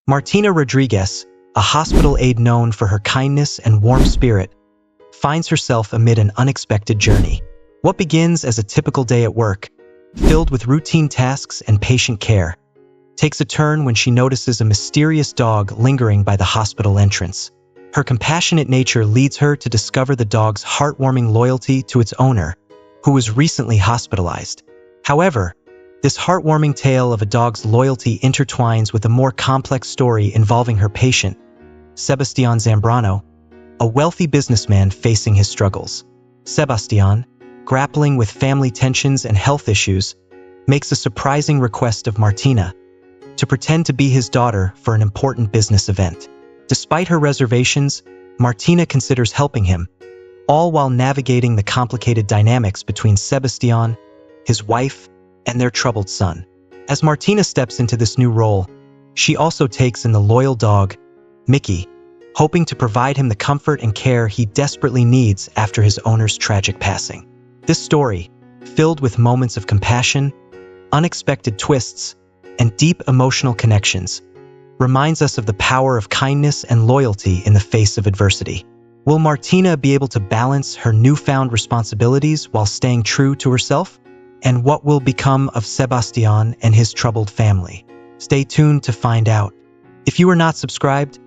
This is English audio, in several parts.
Martina Rodriguez, a hospital aide known for her kindness and warm spirit, finds herself amid an unexpected journey. What begins as a typical day at work, filled with routine tasks and patient care, takes a turn when she notices a mysterious dog lingering by the hospital entrance. Her compassionate nature leads her to discover the dog's heartwarming loyalty to its owner, who was recently hospitalized. However, this heartwarming tale of a dog's loyalty intertwines with a more complex story involving her patient, Sebastian Zambrano, a wealthy businessman facing his struggles. Sebastian, grappling with family tensions and health issues, makes a surprising request of Martina to pretend to be his daughter for an important business event. Despite her reservations, Martina considers helping him, all while navigating the complicated dynamics between Sebastian, his wife, and their troubled son. As Martina steps into this new role, she also takes in the loyal dog, Mickey, hoping to provide him the comfort and care he desperately needs after his owner's tragic passing. This story, filled with moments of compassion, unexpected twists, and deep emotional connections, reminds us of the power of kindness and loyalty in the face of adversity. Will Martina be able to balance her newfound responsibilities while staying true to herself? And what will become of Sebastian and his troubled family? Stay tuned to find out. If you are not subscribed,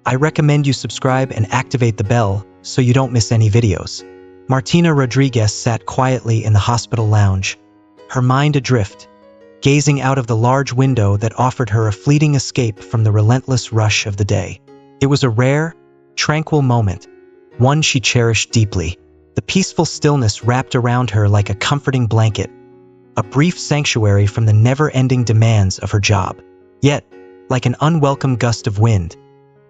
I recommend you subscribe and activate the bell so you don't miss any videos. Martina Rodriguez sat quietly in the hospital lounge, her mind adrift, gazing out of the large window that offered her a fleeting escape from the relentless rush of the day. It was a rare, tranquil moment, one she cherished deeply. The peaceful stillness wrapped around her like a comforting blanket, a brief sanctuary from the never-ending demands of her job. Yet, like an unwelcome gust of wind,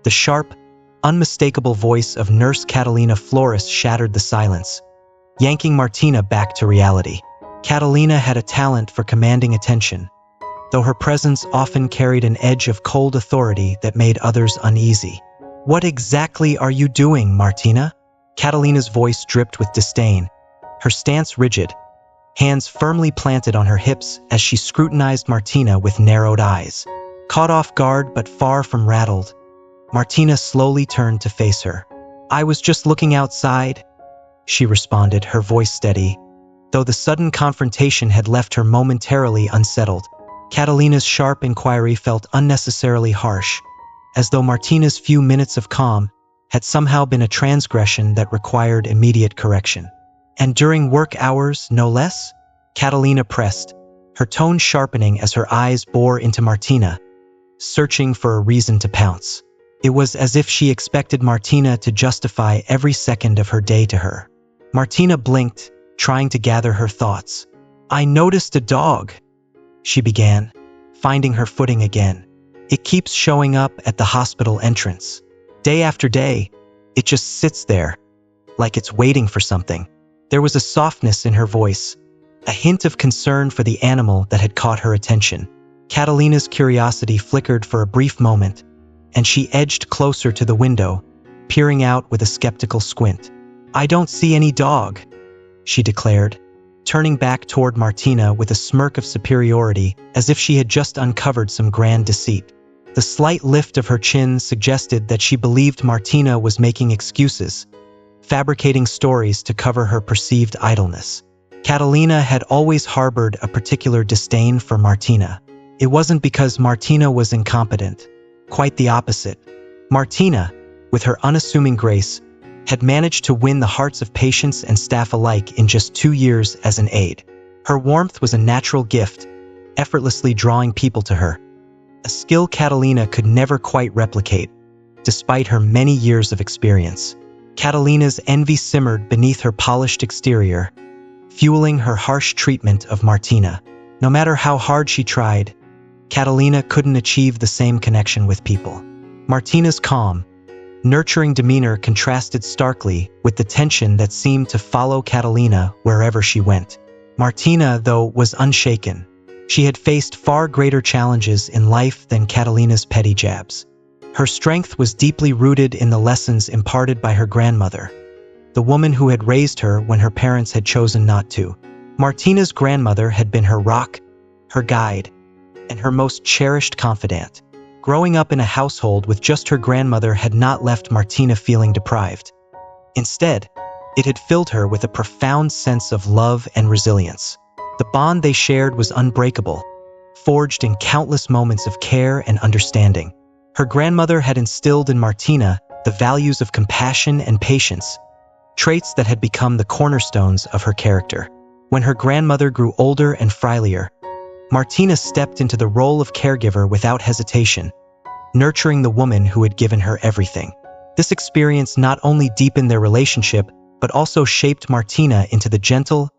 the sharp, unmistakable voice of Nurse Catalina Flores shattered the silence, yanking Martina back to reality. Catalina had a talent for commanding attention, though her presence often carried an edge of cold authority that made others uneasy. "What exactly are you doing, Martina?" Catalina's voice dripped with disdain, her stance rigid, hands firmly planted on her hips as she scrutinized Martina with narrowed eyes. Caught off guard but far from rattled, Martina slowly turned to face her. "I was just looking outside," she responded, her voice steady, though the sudden confrontation had left her momentarily unsettled. Catalina's sharp inquiry felt unnecessarily harsh, as though Martina's few minutes of calm had somehow been a transgression that required immediate correction. "And during work hours, no less?" Catalina pressed, her tone sharpening as her eyes bore into Martina, searching for a reason to pounce. It was as if she expected Martina to justify every second of her day to her. Martina blinked, trying to gather her thoughts. "I noticed a dog," she began, finding her footing again. "It keeps showing up at the hospital entrance. Day after day, it just sits there, like it's waiting for something." There was a softness in her voice, a hint of concern for the animal that had caught her attention. Catalina's curiosity flickered for a brief moment, and she edged closer to the window, peering out with a skeptical squint. "I don't see any dog," she declared, turning back toward Martina with a smirk of superiority as if she had just uncovered some grand deceit. The slight lift of her chin suggested that she believed Martina was making excuses, fabricating stories to cover her perceived idleness. Catalina had always harbored a particular disdain for Martina. It wasn't because Martina was incompetent, quite the opposite. Martina, with her unassuming grace, had managed to win the hearts of patients and staff alike in just 2 years as an aide. Her warmth was a natural gift, effortlessly drawing people to her, a skill Catalina could never quite replicate, despite her many years of experience. Catalina's envy simmered beneath her polished exterior, fueling her harsh treatment of Martina. No matter how hard she tried, Catalina couldn't achieve the same connection with people. Martina's calm, nurturing demeanor contrasted starkly with the tension that seemed to follow Catalina wherever she went. Martina, though, was unshaken. She had faced far greater challenges in life than Catalina's petty jabs. Her strength was deeply rooted in the lessons imparted by her grandmother, the woman who had raised her when her parents had chosen not to. Martina's grandmother had been her rock, her guide, and her most cherished confidant. Growing up in a household with just her grandmother had not left Martina feeling deprived. Instead, it had filled her with a profound sense of love and resilience. The bond they shared was unbreakable, forged in countless moments of care and understanding. Her grandmother had instilled in Martina the values of compassion and patience, traits that had become the cornerstones of her character. When her grandmother grew older and frailer, Martina stepped into the role of caregiver without hesitation, nurturing the woman who had given her everything. This experience not only deepened their relationship, but also shaped Martina into the gentle,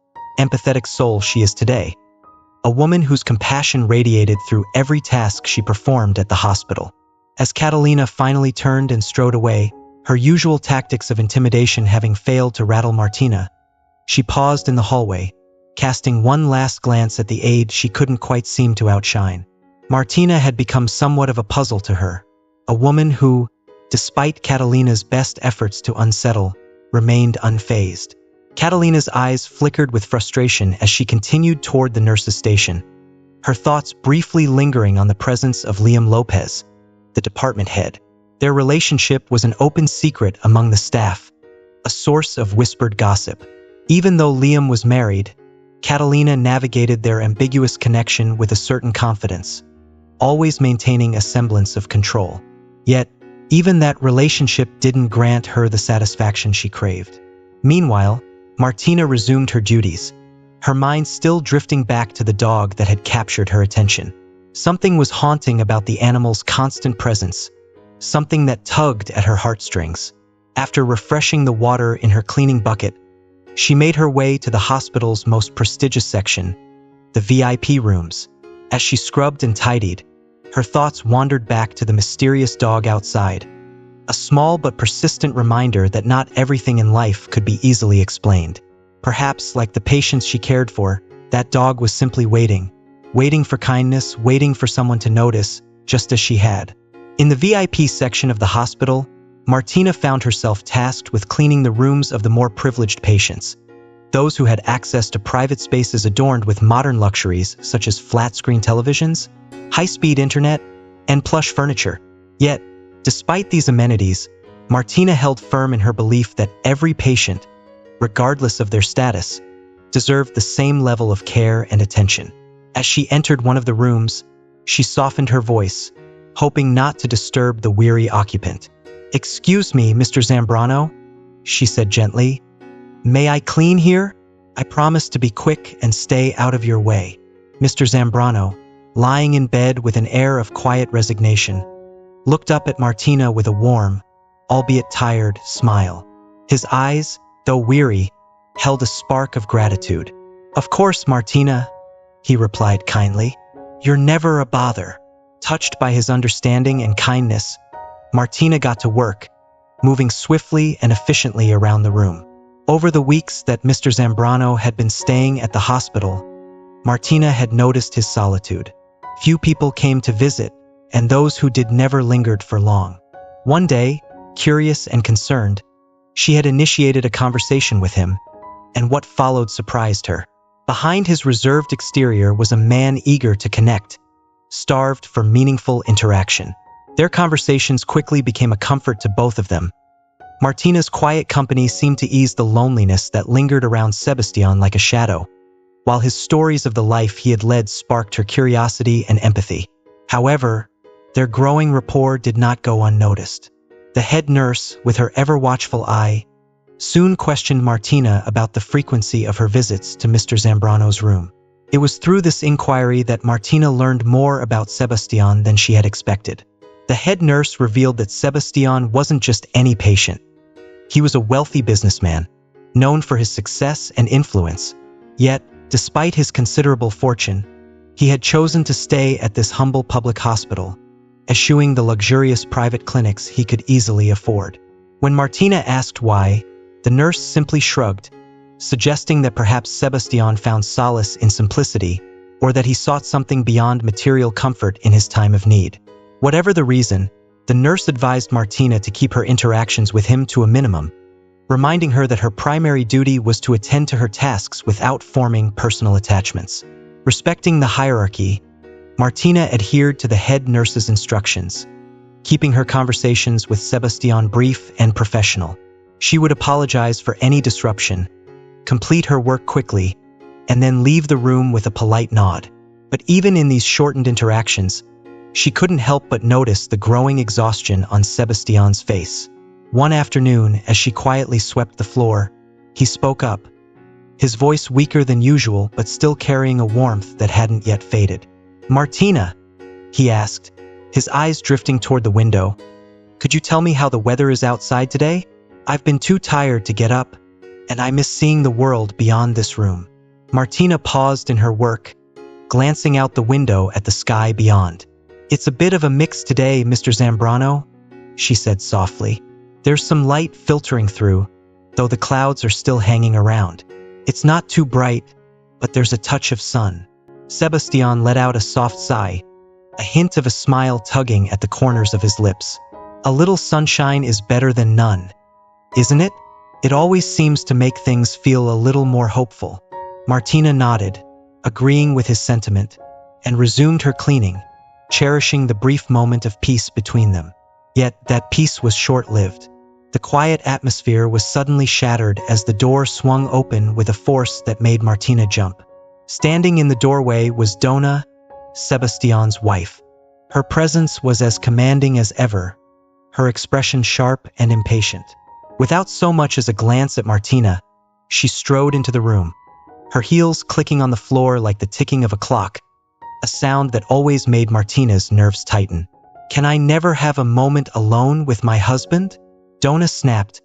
empathetic soul she is today, a woman whose compassion radiated through every task she performed at the hospital. As Catalina finally turned and strode away, her usual tactics of intimidation having failed to rattle Martina, she paused in the hallway, casting one last glance at the aide she couldn't quite seem to outshine. Martina had become somewhat of a puzzle to her, a woman who, despite Catalina's best efforts to unsettle, remained unfazed. Catalina's eyes flickered with frustration as she continued toward the nurse's station, her thoughts briefly lingering on the presence of Liam Lopez, the department head. Their relationship was an open secret among the staff, a source of whispered gossip. Even though Liam was married, Catalina navigated their ambiguous connection with a certain confidence, always maintaining a semblance of control. Yet, even that relationship didn't grant her the satisfaction she craved. Meanwhile, Martina resumed her duties, her mind still drifting back to the dog that had captured her attention. Something was haunting about the animal's constant presence, something that tugged at her heartstrings. After refreshing the water in her cleaning bucket, she made her way to the hospital's most prestigious section, the VIP rooms. As she scrubbed and tidied, her thoughts wandered back to the mysterious dog outside, a small but persistent reminder that not everything in life could be easily explained. Perhaps, like the patients she cared for, that dog was simply waiting for kindness, waiting for someone to notice, just as she had. In the VIP section of the hospital, Martina found herself tasked with cleaning the rooms of the more privileged patients, those who had access to private spaces adorned with modern luxuries such as flat-screen televisions, high-speed internet, and plush furniture. Yet, despite these amenities, Martina held firm in her belief that every patient, regardless of their status, deserved the same level of care and attention. As she entered one of the rooms, she softened her voice, hoping not to disturb the weary occupant. "Excuse me, Mr. Zambrano," she said gently. "May I clean here? I promise to be quick and stay out of your way." Mr. Zambrano, lying in bed with an air of quiet resignation, looked up at Martina with a warm, albeit tired, smile. His eyes, though weary, held a spark of gratitude. "Of course, Martina," he replied kindly. "You're never a bother." Touched by his understanding and kindness, Martina got to work, moving swiftly and efficiently around the room. Over the weeks that Mr. Zambrano had been staying at the hospital, Martina had noticed his solitude. Few people came to visit, and those who did never lingered for long. One day, curious and concerned, she had initiated a conversation with him, and what followed surprised her. Behind his reserved exterior was a man eager to connect, starved for meaningful interaction. Their conversations quickly became a comfort to both of them. Martina's quiet company seemed to ease the loneliness that lingered around Sebastian like a shadow, while his stories of the life he had led sparked her curiosity and empathy. However, their growing rapport did not go unnoticed. The head nurse, with her ever-watchful eye, soon questioned Martina about the frequency of her visits to Mr. Zambrano's room. It was through this inquiry that Martina learned more about Sebastian than she had expected. The head nurse revealed that Sebastian wasn't just any patient. He was a wealthy businessman, known for his success and influence. Yet, despite his considerable fortune, he had chosen to stay at this humble public hospital, eschewing the luxurious private clinics he could easily afford. When Martina asked why, the nurse simply shrugged, suggesting that perhaps Sebastian found solace in simplicity, or that he sought something beyond material comfort in his time of need. Whatever the reason, the nurse advised Martina to keep her interactions with him to a minimum, reminding her that her primary duty was to attend to her tasks without forming personal attachments. Respecting the hierarchy, Martina adhered to the head nurse's instructions, keeping her conversations with Sebastian brief and professional. She would apologize for any disruption, complete her work quickly, and then leave the room with a polite nod. But even in these shortened interactions, she couldn't help but notice the growing exhaustion on Sebastian's face. One afternoon, as she quietly swept the floor, he spoke up, his voice weaker than usual but still carrying a warmth that hadn't yet faded. "Martina," he asked, his eyes drifting toward the window, "could you tell me how the weather is outside today? I've been too tired to get up, and I miss seeing the world beyond this room." Martina paused in her work, glancing out the window at the sky beyond. "It's a bit of a mix today, Mr. Zambrano," she said softly. "There's some light filtering through, though the clouds are still hanging around. It's not too bright, but there's a touch of sun." Sebastian let out a soft sigh, a hint of a smile tugging at the corners of his lips. "A little sunshine is better than none, isn't it? It always seems to make things feel a little more hopeful." Martina nodded, agreeing with his sentiment, and resumed her cleaning, cherishing the brief moment of peace between them. Yet that peace was short-lived. The quiet atmosphere was suddenly shattered as the door swung open with a force that made Martina jump. Standing in the doorway was Donna, Sebastian's wife. Her presence was as commanding as ever, her expression sharp and impatient. Without so much as a glance at Martina, she strode into the room, her heels clicking on the floor like the ticking of a clock, a sound that always made Martina's nerves tighten. "Can I never have a moment alone with my husband?" Donna snapped,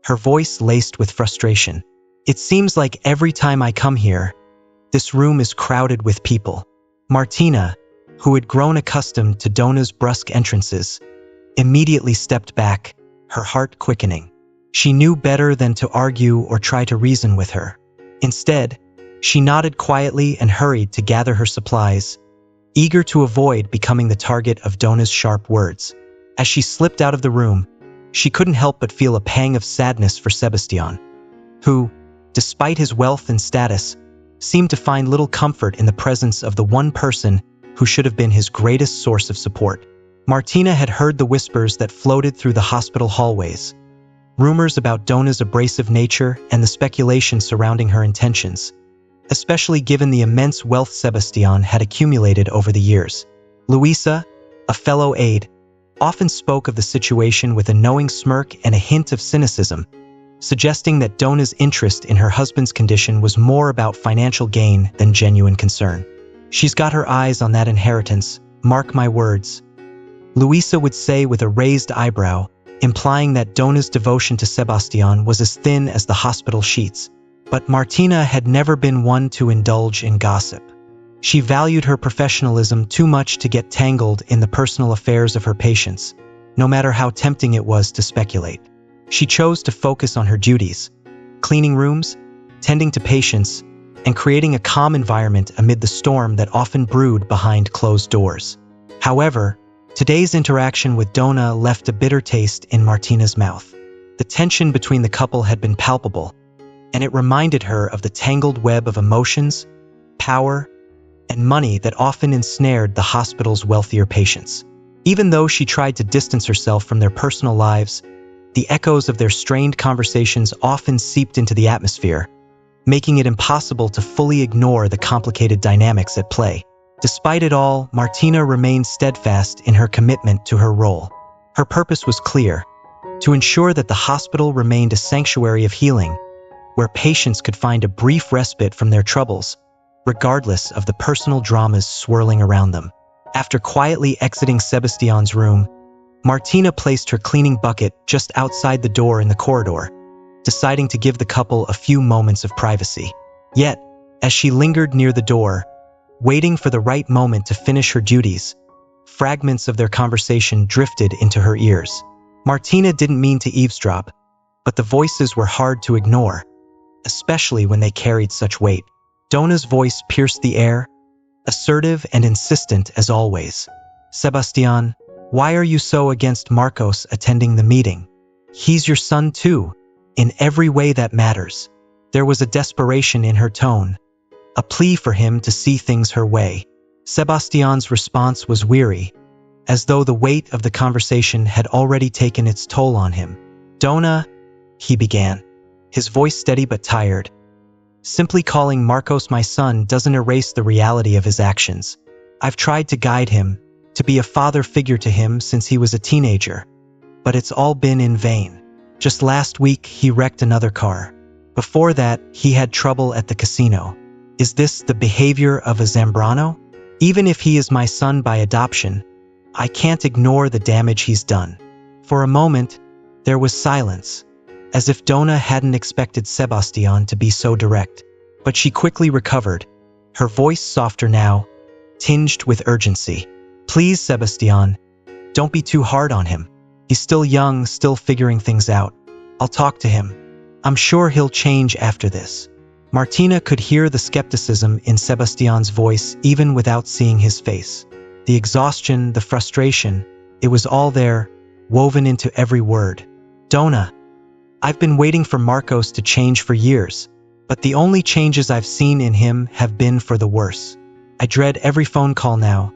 her voice laced with frustration. "It seems like every time I come here, this room is crowded with people." Martina, who had grown accustomed to Donna's brusque entrances, immediately stepped back, her heart quickening. She knew better than to argue or try to reason with her. Instead, she nodded quietly and hurried to gather her supplies, eager to avoid becoming the target of Donna's sharp words. As she slipped out of the room, she couldn't help but feel a pang of sadness for Sebastian, who, despite his wealth and status, seemed to find little comfort in the presence of the one person who should have been his greatest source of support. Martina had heard the whispers that floated through the hospital hallways, rumors about Donna's abrasive nature and the speculation surrounding her intentions, especially given the immense wealth Sebastian had accumulated over the years. Luisa, a fellow aide, often spoke of the situation with a knowing smirk and a hint of cynicism, suggesting that Donna's interest in her husband's condition was more about financial gain than genuine concern. "She's got her eyes on that inheritance, mark my words," Luisa would say with a raised eyebrow, implying that Donna's devotion to Sebastian was as thin as the hospital sheets. But Martina had never been one to indulge in gossip. She valued her professionalism too much to get tangled in the personal affairs of her patients, no matter how tempting it was to speculate. She chose to focus on her duties, cleaning rooms, tending to patients, and creating a calm environment amid the storm that often brewed behind closed doors. However, today's interaction with Donna left a bitter taste in Martina's mouth. The tension between the couple had been palpable, and it reminded her of the tangled web of emotions, power, and money that often ensnared the hospital's wealthier patients. Even though she tried to distance herself from their personal lives, the echoes of their strained conversations often seeped into the atmosphere, making it impossible to fully ignore the complicated dynamics at play. Despite it all, Martina remained steadfast in her commitment to her role. Her purpose was clear: to ensure that the hospital remained a sanctuary of healing, where patients could find a brief respite from their troubles, regardless of the personal dramas swirling around them. After quietly exiting Sebastian's room, Martina placed her cleaning bucket just outside the door in the corridor, deciding to give the couple a few moments of privacy. Yet, as she lingered near the door, waiting for the right moment to finish her duties, fragments of their conversation drifted into her ears. Martina didn't mean to eavesdrop, but the voices were hard to ignore, especially when they carried such weight. Donna's voice pierced the air, assertive and insistent as always. "Sebastian, why are you so against Marcos attending the meeting? He's your son too, in every way that matters." There was a desperation in her tone, a plea for him to see things her way. Sebastian's response was weary, as though the weight of the conversation had already taken its toll on him. Donna, he began, his voice steady but tired. Simply calling Marcos my son doesn't erase the reality of his actions. I've tried to guide him, to be a father figure to him since he was a teenager. But it's all been in vain. Just last week, he wrecked another car. Before that, he had trouble at the casino. Is this the behavior of a Zambrano? Even if he is my son by adoption, I can't ignore the damage he's done. For a moment, there was silence, as if Donna hadn't expected Sebastian to be so direct. But she quickly recovered, her voice softer now, tinged with urgency. Please, Sebastian, don't be too hard on him. He's still young, still figuring things out. I'll talk to him. I'm sure he'll change after this. Martina could hear the skepticism in Sebastian's voice even without seeing his face. The exhaustion, the frustration, it was all there, woven into every word. Donna, I've been waiting for Marcos to change for years, but the only changes I've seen in him have been for the worse. I dread every phone call now,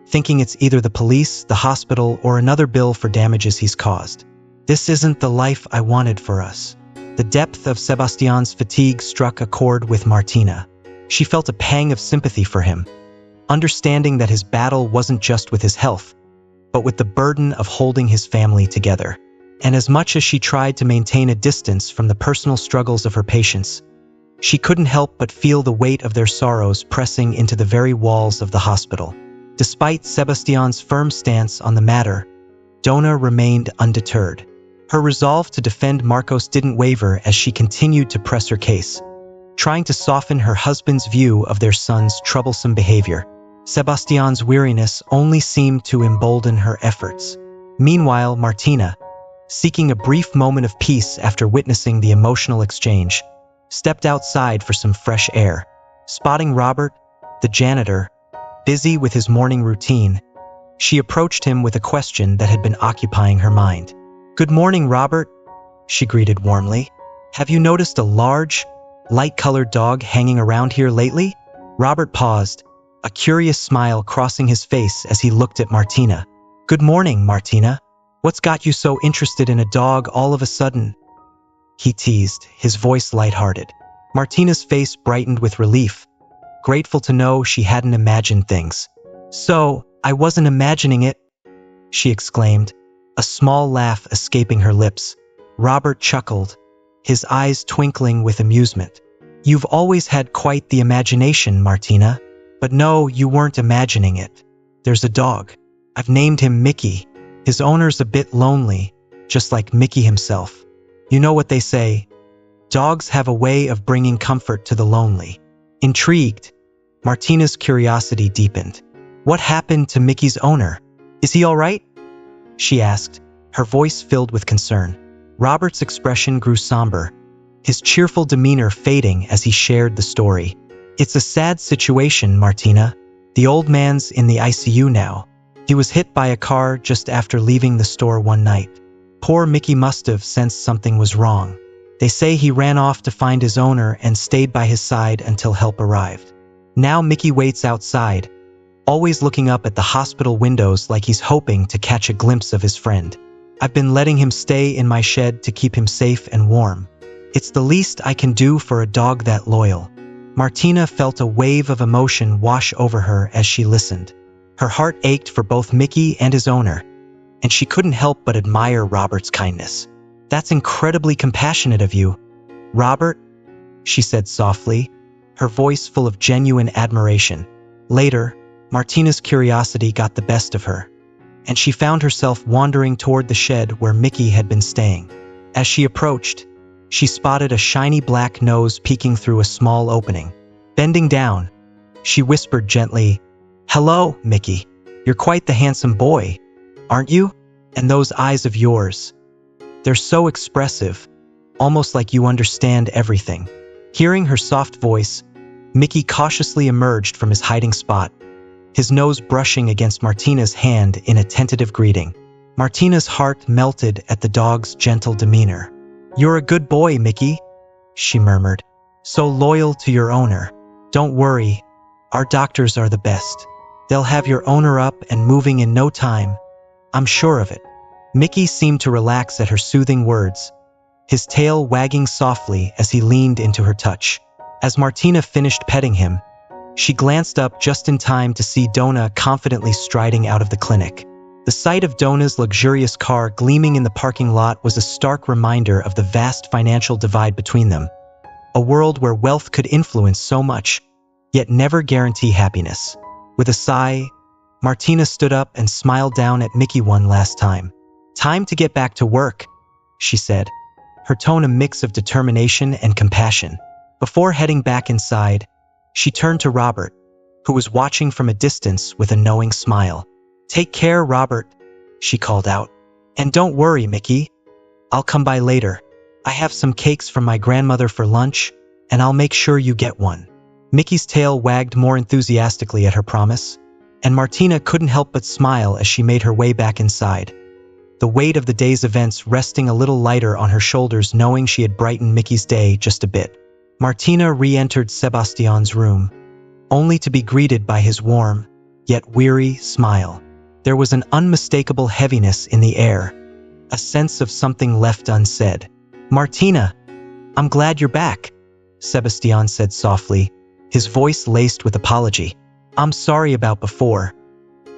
thinking it's either the police, the hospital, or another bill for damages he's caused. This isn't the life I wanted for us. The depth of Sebastian's fatigue struck a chord with Martina. She felt a pang of sympathy for him, understanding that his battle wasn't just with his health, but with the burden of holding his family together. And as much as she tried to maintain a distance from the personal struggles of her patients, she couldn't help but feel the weight of their sorrows pressing into the very walls of the hospital. Despite Sebastian's firm stance on the matter, Donna remained undeterred. Her resolve to defend Marcos didn't waver as she continued to press her case, trying to soften her husband's view of their son's troublesome behavior. Sebastian's weariness only seemed to embolden her efforts. Meanwhile, Martina, seeking a brief moment of peace after witnessing the emotional exchange, stepped outside for some fresh air. Spotting Robert, the janitor, busy with his morning routine, she approached him with a question that had been occupying her mind. "Good morning, Robert," she greeted warmly. "Have you noticed a large, light-colored dog hanging around here lately?" Robert paused, a curious smile crossing his face as he looked at Martina. "Good morning, Martina. What's got you so interested in a dog all of a sudden?" he teased, his voice lighthearted. Martina's face brightened with relief, grateful to know she hadn't imagined things. "So, I wasn't imagining it," she exclaimed, a small laugh escaping her lips. Robert chuckled, his eyes twinkling with amusement. "You've always had quite the imagination, Martina. But no, you weren't imagining it. There's a dog. I've named him Mickey. His owner's a bit lonely, just like Mickey himself. You know what they say, dogs have a way of bringing comfort to the lonely." Intrigued, Martina's curiosity deepened. "What happened to Mickey's owner? Is he all right?" she asked, her voice filled with concern. Robert's expression grew somber, his cheerful demeanor fading as he shared the story. "It's a sad situation, Martina. The old man's in the ICU now. He was hit by a car just after leaving the store one night. Poor Mickey must have sensed something was wrong. They say he ran off to find his owner and stayed by his side until help arrived. Now Mickey waits outside, always looking up at the hospital windows like he's hoping to catch a glimpse of his friend. I've been letting him stay in my shed to keep him safe and warm. It's the least I can do for a dog that loyal." Martina felt a wave of emotion wash over her as she listened. Her heart ached for both Mickey and his owner, and she couldn't help but admire Robert's kindness. "That's incredibly compassionate of you, Robert," she said softly, her voice full of genuine admiration. Later, Martina's curiosity got the best of her, and she found herself wandering toward the shed where Mickey had been staying. As she approached, she spotted a shiny black nose peeking through a small opening. Bending down, she whispered gently, "Hello, Mickey. You're quite the handsome boy, aren't you? And those eyes of yours. They're so expressive, almost like you understand everything." Hearing her soft voice, Mickey cautiously emerged from his hiding spot, his nose brushing against Martina's hand in a tentative greeting. Martina's heart melted at the dog's gentle demeanor. "You're a good boy, Mickey," she murmured. "So loyal to your owner. Don't worry, our doctors are the best. They'll have your owner up and moving in no time. I'm sure of it. Mickey seemed to relax at her soothing words, his tail wagging softly as he leaned into her touch. As Martina finished petting him, she glanced up just in time to see Donna confidently striding out of the clinic. The sight of Donna's luxurious car gleaming in the parking lot was a stark reminder of the vast financial divide between them. A world where wealth could influence so much, yet never guarantee happiness. With a sigh, Martina stood up and smiled down at Mickey one last time. "Time to get back to work," she said, her tone a mix of determination and compassion. Before heading back inside, she turned to Robert, who was watching from a distance with a knowing smile. "Take care, Robert," she called out. "And don't worry, Mickey. I'll come by later. I have some cakes from my grandmother for lunch, and I'll make sure you get one." Mickey's tail wagged more enthusiastically at her promise, and Martina couldn't help but smile as she made her way back inside, the weight of the day's events resting a little lighter on her shoulders, knowing she had brightened Mickey's day just a bit. Martina re-entered Sebastian's room, only to be greeted by his warm, yet weary, smile. There was an unmistakable heaviness in the air, a sense of something left unsaid. "Martina, I'm glad you're back," Sebastian said softly, his voice laced with apology. "I'm sorry about before.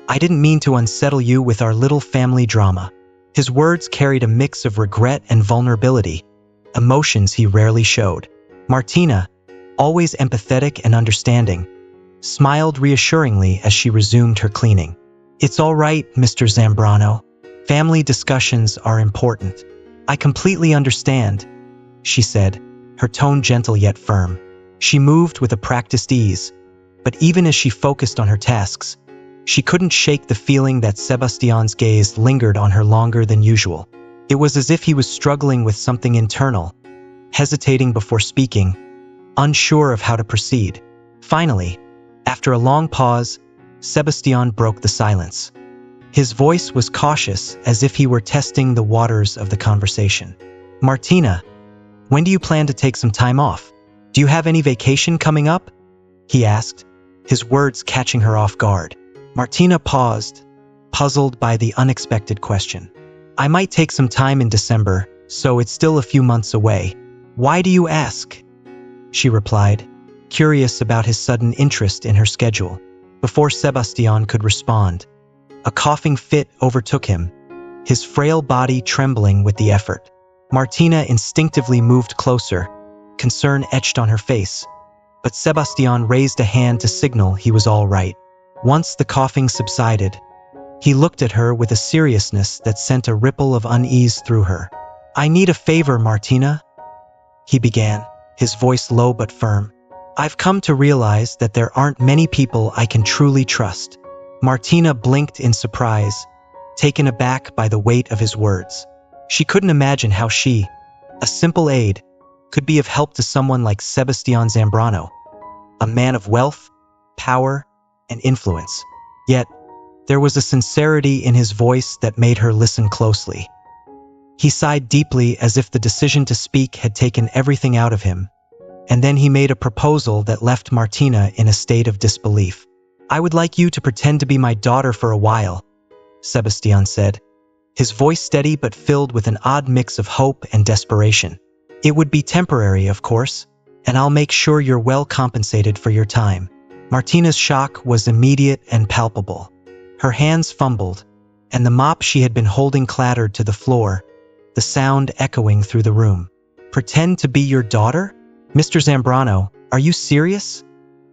I didn't mean to unsettle you with our little family drama." His words carried a mix of regret and vulnerability, emotions he rarely showed. Martina, always empathetic and understanding, smiled reassuringly as she resumed her cleaning. "It's all right, Mr. Zambrano. Family discussions are important. I completely understand," she said, her tone gentle yet firm. She moved with a practiced ease, but even as she focused on her tasks, she couldn't shake the feeling that Sebastian's gaze lingered on her longer than usual. It was as if he was struggling with something internal, hesitating before speaking, unsure of how to proceed. Finally, after a long pause, Sebastian broke the silence. His voice was cautious, as if he were testing the waters of the conversation. "Martina, when do you plan to take some time off? Do you have any vacation coming up?" he asked, his words catching her off guard. Martina paused, puzzled by the unexpected question. "I might take some time in December, so it's still a few months away. Why do you ask?" she replied, curious about his sudden interest in her schedule. Before Sebastian could respond, a coughing fit overtook him, his frail body trembling with the effort. Martina instinctively moved closer, concern etched on her face, but Sebastian raised a hand to signal he was all right. Once the coughing subsided, he looked at her with a seriousness that sent a ripple of unease through her. "I need a favor, Martina," he began, his voice low but firm. "I've come to realize that there aren't many people I can truly trust." Martina blinked in surprise, taken aback by the weight of his words. She couldn't imagine how she, a simple aide, could be of help to someone like Sebastian Zambrano, a man of wealth, power, and influence. Yet, there was a sincerity in his voice that made her listen closely. He sighed deeply, as if the decision to speak had taken everything out of him, and then he made a proposal that left Martina in a state of disbelief. "I would like you to pretend to be my daughter for a while," Sebastian said, his voice steady but filled with an odd mix of hope and desperation. "It would be temporary, of course, and I'll make sure you're well compensated for your time." Martina's shock was immediate and palpable. Her hands fumbled, and the mop she had been holding clattered to the floor, the sound echoing through the room. "Pretend to be your daughter? Mr. Zambrano, are you serious?"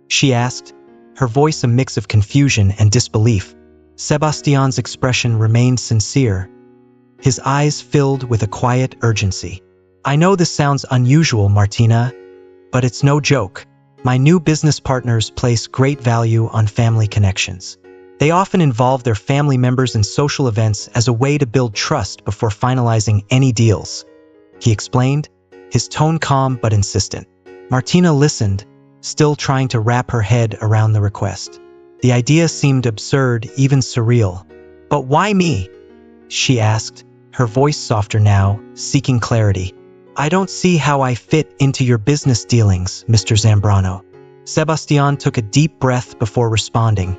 she asked, her voice a mix of confusion and disbelief. Sebastian's expression remained sincere, his eyes filled with a quiet urgency. "I know this sounds unusual, Martina, but it's no joke. My new business partners place great value on family connections. They often involve their family members in social events as a way to build trust before finalizing any deals," he explained, his tone calm but insistent. Martina listened, still trying to wrap her head around the request. The idea seemed absurd, even surreal. "But why me?" she asked, her voice softer now, seeking clarity. "I don't see how I fit into your business dealings, Mr. Zambrano." Sebastian took a deep breath before responding,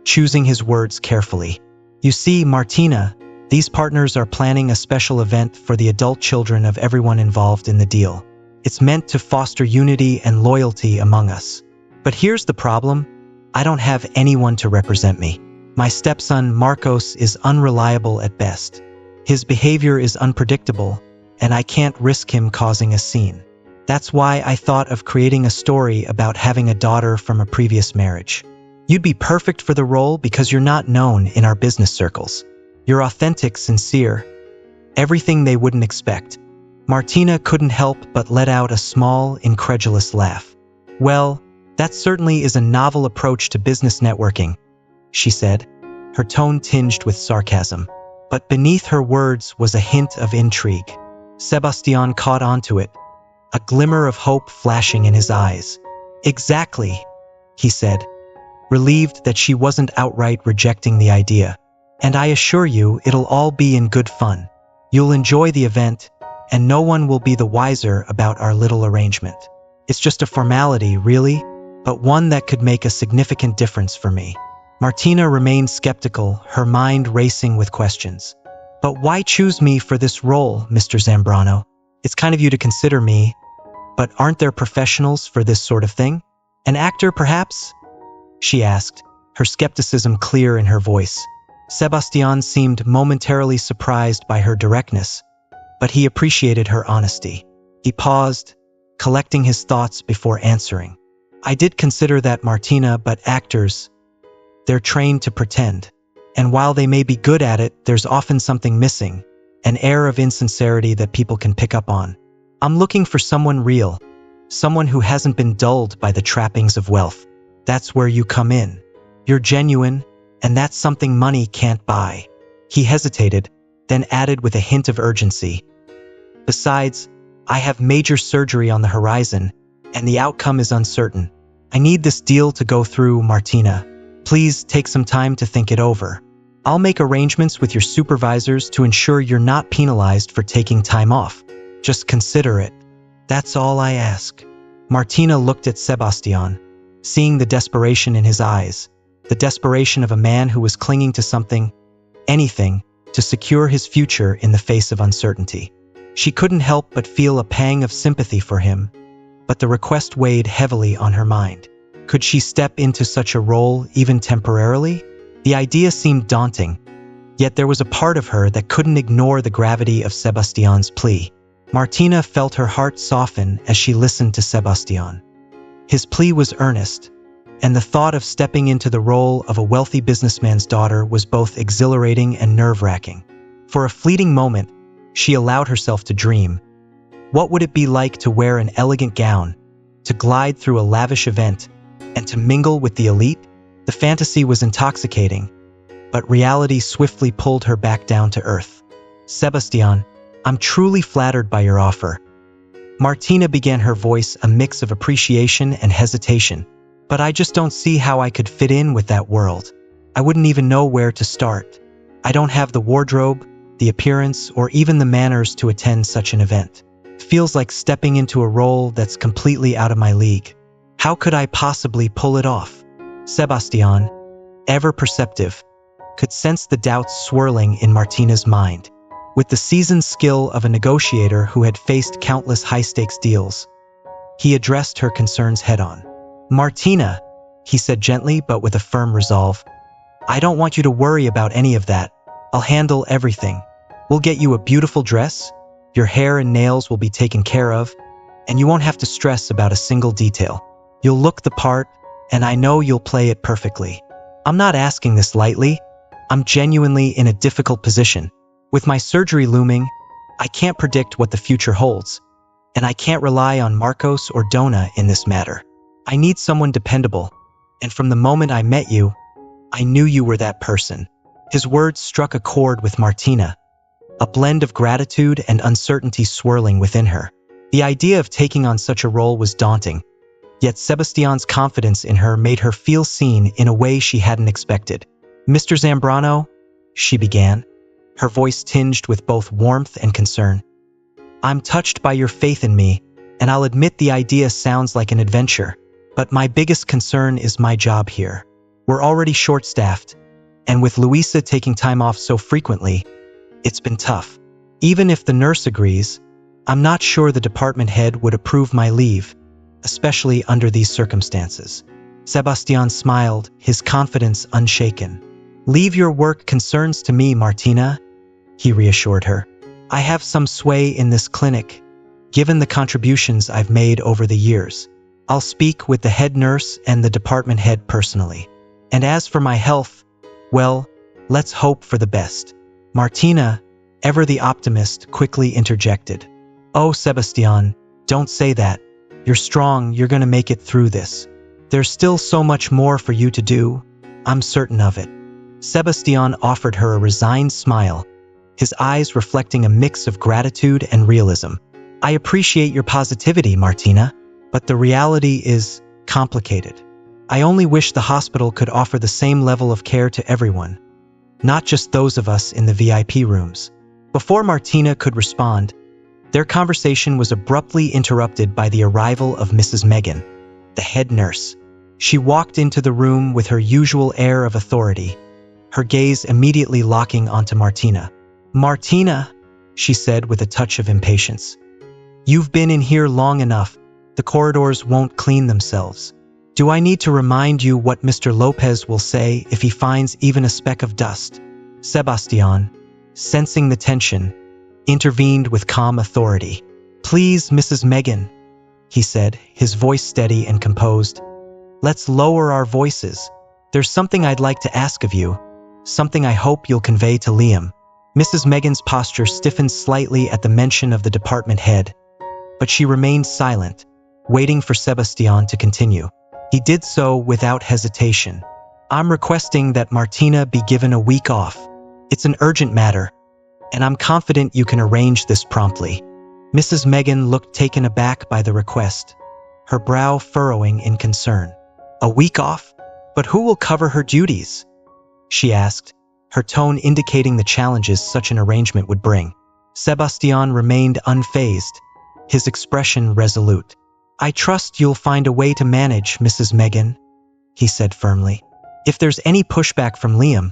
choosing his words carefully. You see, Martina, these partners are planning a special event for the adult children of everyone involved in the deal. It's meant to foster unity and loyalty among us. But here's the problem. I don't have anyone to represent me. My stepson, Marcos, is unreliable at best. His behavior is unpredictable, and I can't risk him causing a scene. That's why I thought of creating a story about having a daughter from a previous marriage. You'd be perfect for the role because you're not known in our business circles. You're authentic, sincere, everything they wouldn't expect. Martina couldn't help but let out a small, incredulous laugh. Well, that certainly is a novel approach to business networking, she said, her tone tinged with sarcasm. But beneath her words was a hint of intrigue. Sebastian caught onto it, a glimmer of hope flashing in his eyes. Exactly, he said, relieved that she wasn't outright rejecting the idea. And I assure you, it'll all be in good fun. You'll enjoy the event, and no one will be the wiser about our little arrangement. It's just a formality, really, but one that could make a significant difference for me. Martina remained skeptical, her mind racing with questions. But why choose me for this role, Mr. Zambrano? It's kind of you to consider me, but aren't there professionals for this sort of thing? An actor, perhaps? She asked, her skepticism clear in her voice. Sebastian seemed momentarily surprised by her directness, but he appreciated her honesty. He paused, collecting his thoughts before answering. I did consider that, Martina, but actors, they're trained to pretend. And while they may be good at it, there's often something missing, an air of insincerity that people can pick up on. I'm looking for someone real, someone who hasn't been dulled by the trappings of wealth. That's where you come in. You're genuine, and that's something money can't buy. He hesitated, then added with a hint of urgency. Besides, I have major surgery on the horizon, and the outcome is uncertain. I need this deal to go through, Martina. Please take some time to think it over. I'll make arrangements with your supervisors to ensure you're not penalized for taking time off. Just consider it. That's all I ask. Martina looked at Sebastian, seeing the desperation in his eyes, the desperation of a man who was clinging to something, anything, to secure his future in the face of uncertainty. She couldn't help but feel a pang of sympathy for him, but the request weighed heavily on her mind. Could she step into such a role even temporarily? The idea seemed daunting, yet there was a part of her that couldn't ignore the gravity of Sebastian's plea. Martina felt her heart soften as she listened to Sebastian. His plea was earnest, and the thought of stepping into the role of a wealthy businessman's daughter was both exhilarating and nerve-wracking. For a fleeting moment, she allowed herself to dream. What would it be like to wear an elegant gown, to glide through a lavish event, and to mingle with the elite? The fantasy was intoxicating, but reality swiftly pulled her back down to earth. Sebastian, I'm truly flattered by your offer. Martina began, her voice a mix of appreciation and hesitation. But I just don't see how I could fit in with that world. I wouldn't even know where to start. I don't have the wardrobe, the appearance, or even the manners to attend such an event. It feels like stepping into a role that's completely out of my league. How could I possibly pull it off? Sebastian, ever perceptive, could sense the doubts swirling in Martina's mind. With the seasoned skill of a negotiator who had faced countless high-stakes deals, he addressed her concerns head-on. Martina, he said gently but with a firm resolve, I don't want you to worry about any of that. I'll handle everything. We'll get you a beautiful dress, your hair and nails will be taken care of, and you won't have to stress about a single detail. You'll look the part, and I know you'll play it perfectly. I'm not asking this lightly. I'm genuinely in a difficult position. With my surgery looming, I can't predict what the future holds, and I can't rely on Marcos or Donna in this matter. I need someone dependable, and from the moment I met you, I knew you were that person. His words struck a chord with Martina, a blend of gratitude and uncertainty swirling within her. The idea of taking on such a role was daunting, yet Sebastian's confidence in her made her feel seen in a way she hadn't expected. Mr. Zambrano, she began, her voice tinged with both warmth and concern. I'm touched by your faith in me, and I'll admit the idea sounds like an adventure, but my biggest concern is my job here. We're already short-staffed, and with Louisa taking time off so frequently, it's been tough. Even if the nurse agrees, I'm not sure the department head would approve my leave, especially under these circumstances. Sebastian smiled, his confidence unshaken. Leave your work concerns to me, Martina, he reassured her. I have some sway in this clinic, given the contributions I've made over the years. I'll speak with the head nurse and the department head personally. And as for my health, well, let's hope for the best. Martina, ever the optimist, quickly interjected. Oh, Sebastian, don't say that. You're strong, you're gonna make it through this. There's still so much more for you to do, I'm certain of it. Sebastian offered her a resigned smile, his eyes reflecting a mix of gratitude and realism. I appreciate your positivity, Martina, but the reality is complicated. I only wish the hospital could offer the same level of care to everyone, not just those of us in the VIP rooms. Before Martina could respond, their conversation was abruptly interrupted by the arrival of Mrs. Megan, the head nurse. She walked into the room with her usual air of authority, her gaze immediately locking onto Martina. Martina, she said with a touch of impatience. You've been in here long enough. The corridors won't clean themselves. Do I need to remind you what Mr. Lopez will say if he finds even a speck of dust? Sebastian, sensing the tension, intervened with calm authority. Please, Mrs. Megan, he said, his voice steady and composed. Let's lower our voices. There's something I'd like to ask of you, something I hope you'll convey to Liam. Mrs. Megan's posture stiffened slightly at the mention of the department head, but she remained silent, waiting for Sebastian to continue. He did so without hesitation. I'm requesting that Martina be given a week off. It's an urgent matter, and I'm confident you can arrange this promptly. Mrs. Megan looked taken aback by the request, her brow furrowing in concern. A week off? But who will cover her duties? She asked, her tone indicating the challenges such an arrangement would bring. Sebastian remained unfazed, his expression resolute. I trust you'll find a way to manage, Mrs. Megan, he said firmly. If there's any pushback from Liam,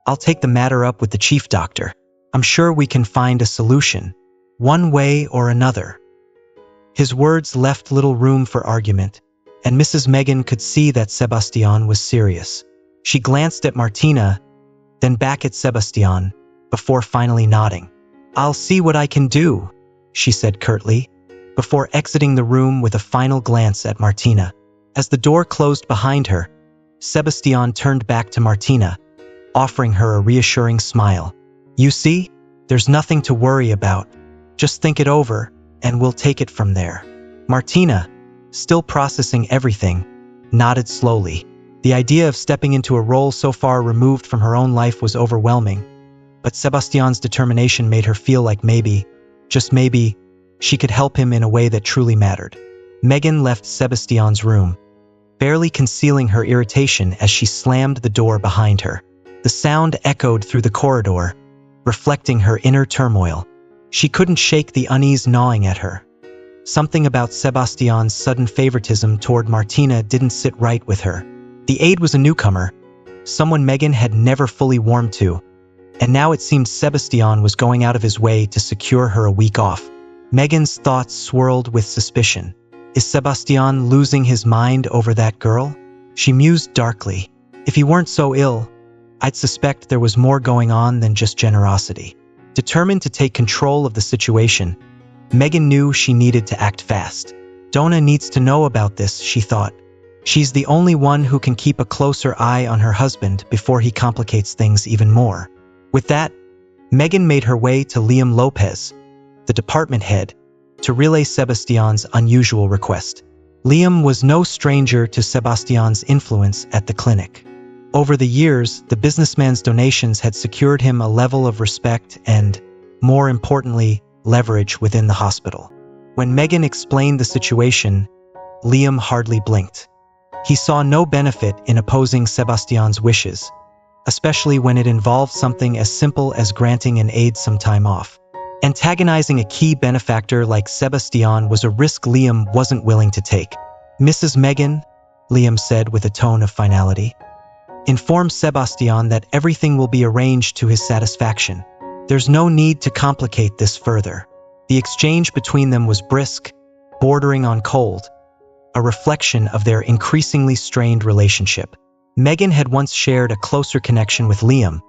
I'll take the matter up with the chief doctor. I'm sure we can find a solution, one way or another. His words left little room for argument, and Mrs. Megan could see that Sebastian was serious. She glanced at Martina, then back at Sebastian, before finally nodding. I'll see what I can do, she said curtly, before exiting the room with a final glance at Martina. As the door closed behind her, Sebastian turned back to Martina, offering her a reassuring smile. You see, there's nothing to worry about. Just think it over, and we'll take it from there. Martina, still processing everything, nodded slowly. The idea of stepping into a role so far removed from her own life was overwhelming, but Sebastian's determination made her feel like maybe, just maybe, she could help him in a way that truly mattered. Megan left Sebastian's room, barely concealing her irritation as she slammed the door behind her. The sound echoed through the corridor, reflecting her inner turmoil. She couldn't shake the unease gnawing at her. Something about Sebastian's sudden favoritism toward Martina didn't sit right with her. The aide was a newcomer, someone Megan had never fully warmed to, and now it seemed Sebastian was going out of his way to secure her a week off. Megan's thoughts swirled with suspicion. Is Sebastian losing his mind over that girl? She mused darkly. If he weren't so ill, I'd suspect there was more going on than just generosity. Determined to take control of the situation, Megan knew she needed to act fast. Donna needs to know about this, she thought. She's the only one who can keep a closer eye on her husband before he complicates things even more. With that, Megan made her way to Liam Lopez, the department head, to relay Sebastian's unusual request. Liam was no stranger to Sebastian's influence at the clinic. Over the years, the businessman's donations had secured him a level of respect and, more importantly, leverage within the hospital. When Megan explained the situation, Liam hardly blinked. He saw no benefit in opposing Sebastian's wishes, especially when it involved something as simple as granting an aide some time off. Antagonizing a key benefactor like Sebastian was a risk Liam wasn't willing to take. Mrs. Megan, Liam said with a tone of finality, Inform Sebastian that everything will be arranged to his satisfaction. There's no need to complicate this further. The exchange between them was brisk, bordering on cold, a reflection of their increasingly strained relationship. Megan had once shared a closer connection with Liam,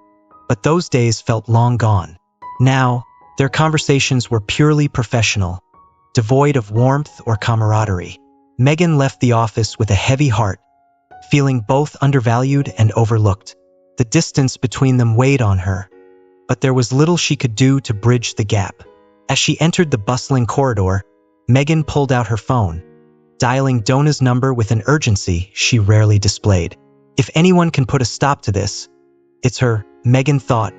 but those days felt long gone. Now, their conversations were purely professional, devoid of warmth or camaraderie. Megan left the office with a heavy heart, feeling both undervalued and overlooked. The distance between them weighed on her, but there was little she could do to bridge the gap. As she entered the bustling corridor, Megan pulled out her phone, dialing Dona's number with an urgency she rarely displayed. If anyone can put a stop to this, it's her, Megan thought,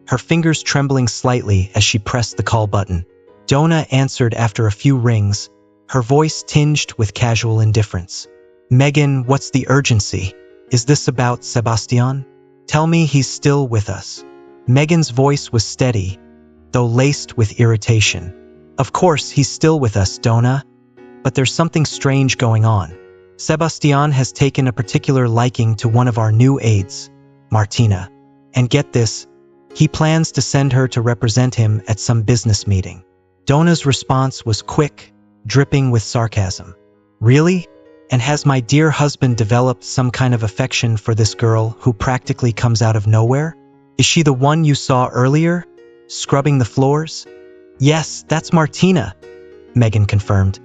her fingers trembling slightly as she pressed the call button. Dona answered after a few rings, her voice tinged with casual indifference. Megan, what's the urgency? Is this about Sebastian? Tell me he's still with us. Megan's voice was steady, though laced with irritation. Of course, he's still with us, Dona, but there's something strange going on. Sebastian has taken a particular liking to one of our new aides, Martina. And get this, he plans to send her to represent him at some business meeting. Dona's response was quick, dripping with sarcasm. Really? And has my dear husband developed some kind of affection for this girl who practically comes out of nowhere? Is she the one you saw earlier, scrubbing the floors? Yes, that's Martina, Megan confirmed,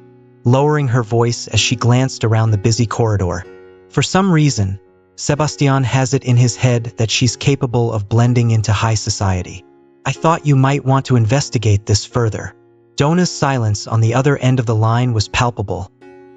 lowering her voice as she glanced around the busy corridor. For some reason, Sebastian has it in his head that she's capable of blending into high society. I thought you might want to investigate this further. Dona's silence on the other end of the line was palpable,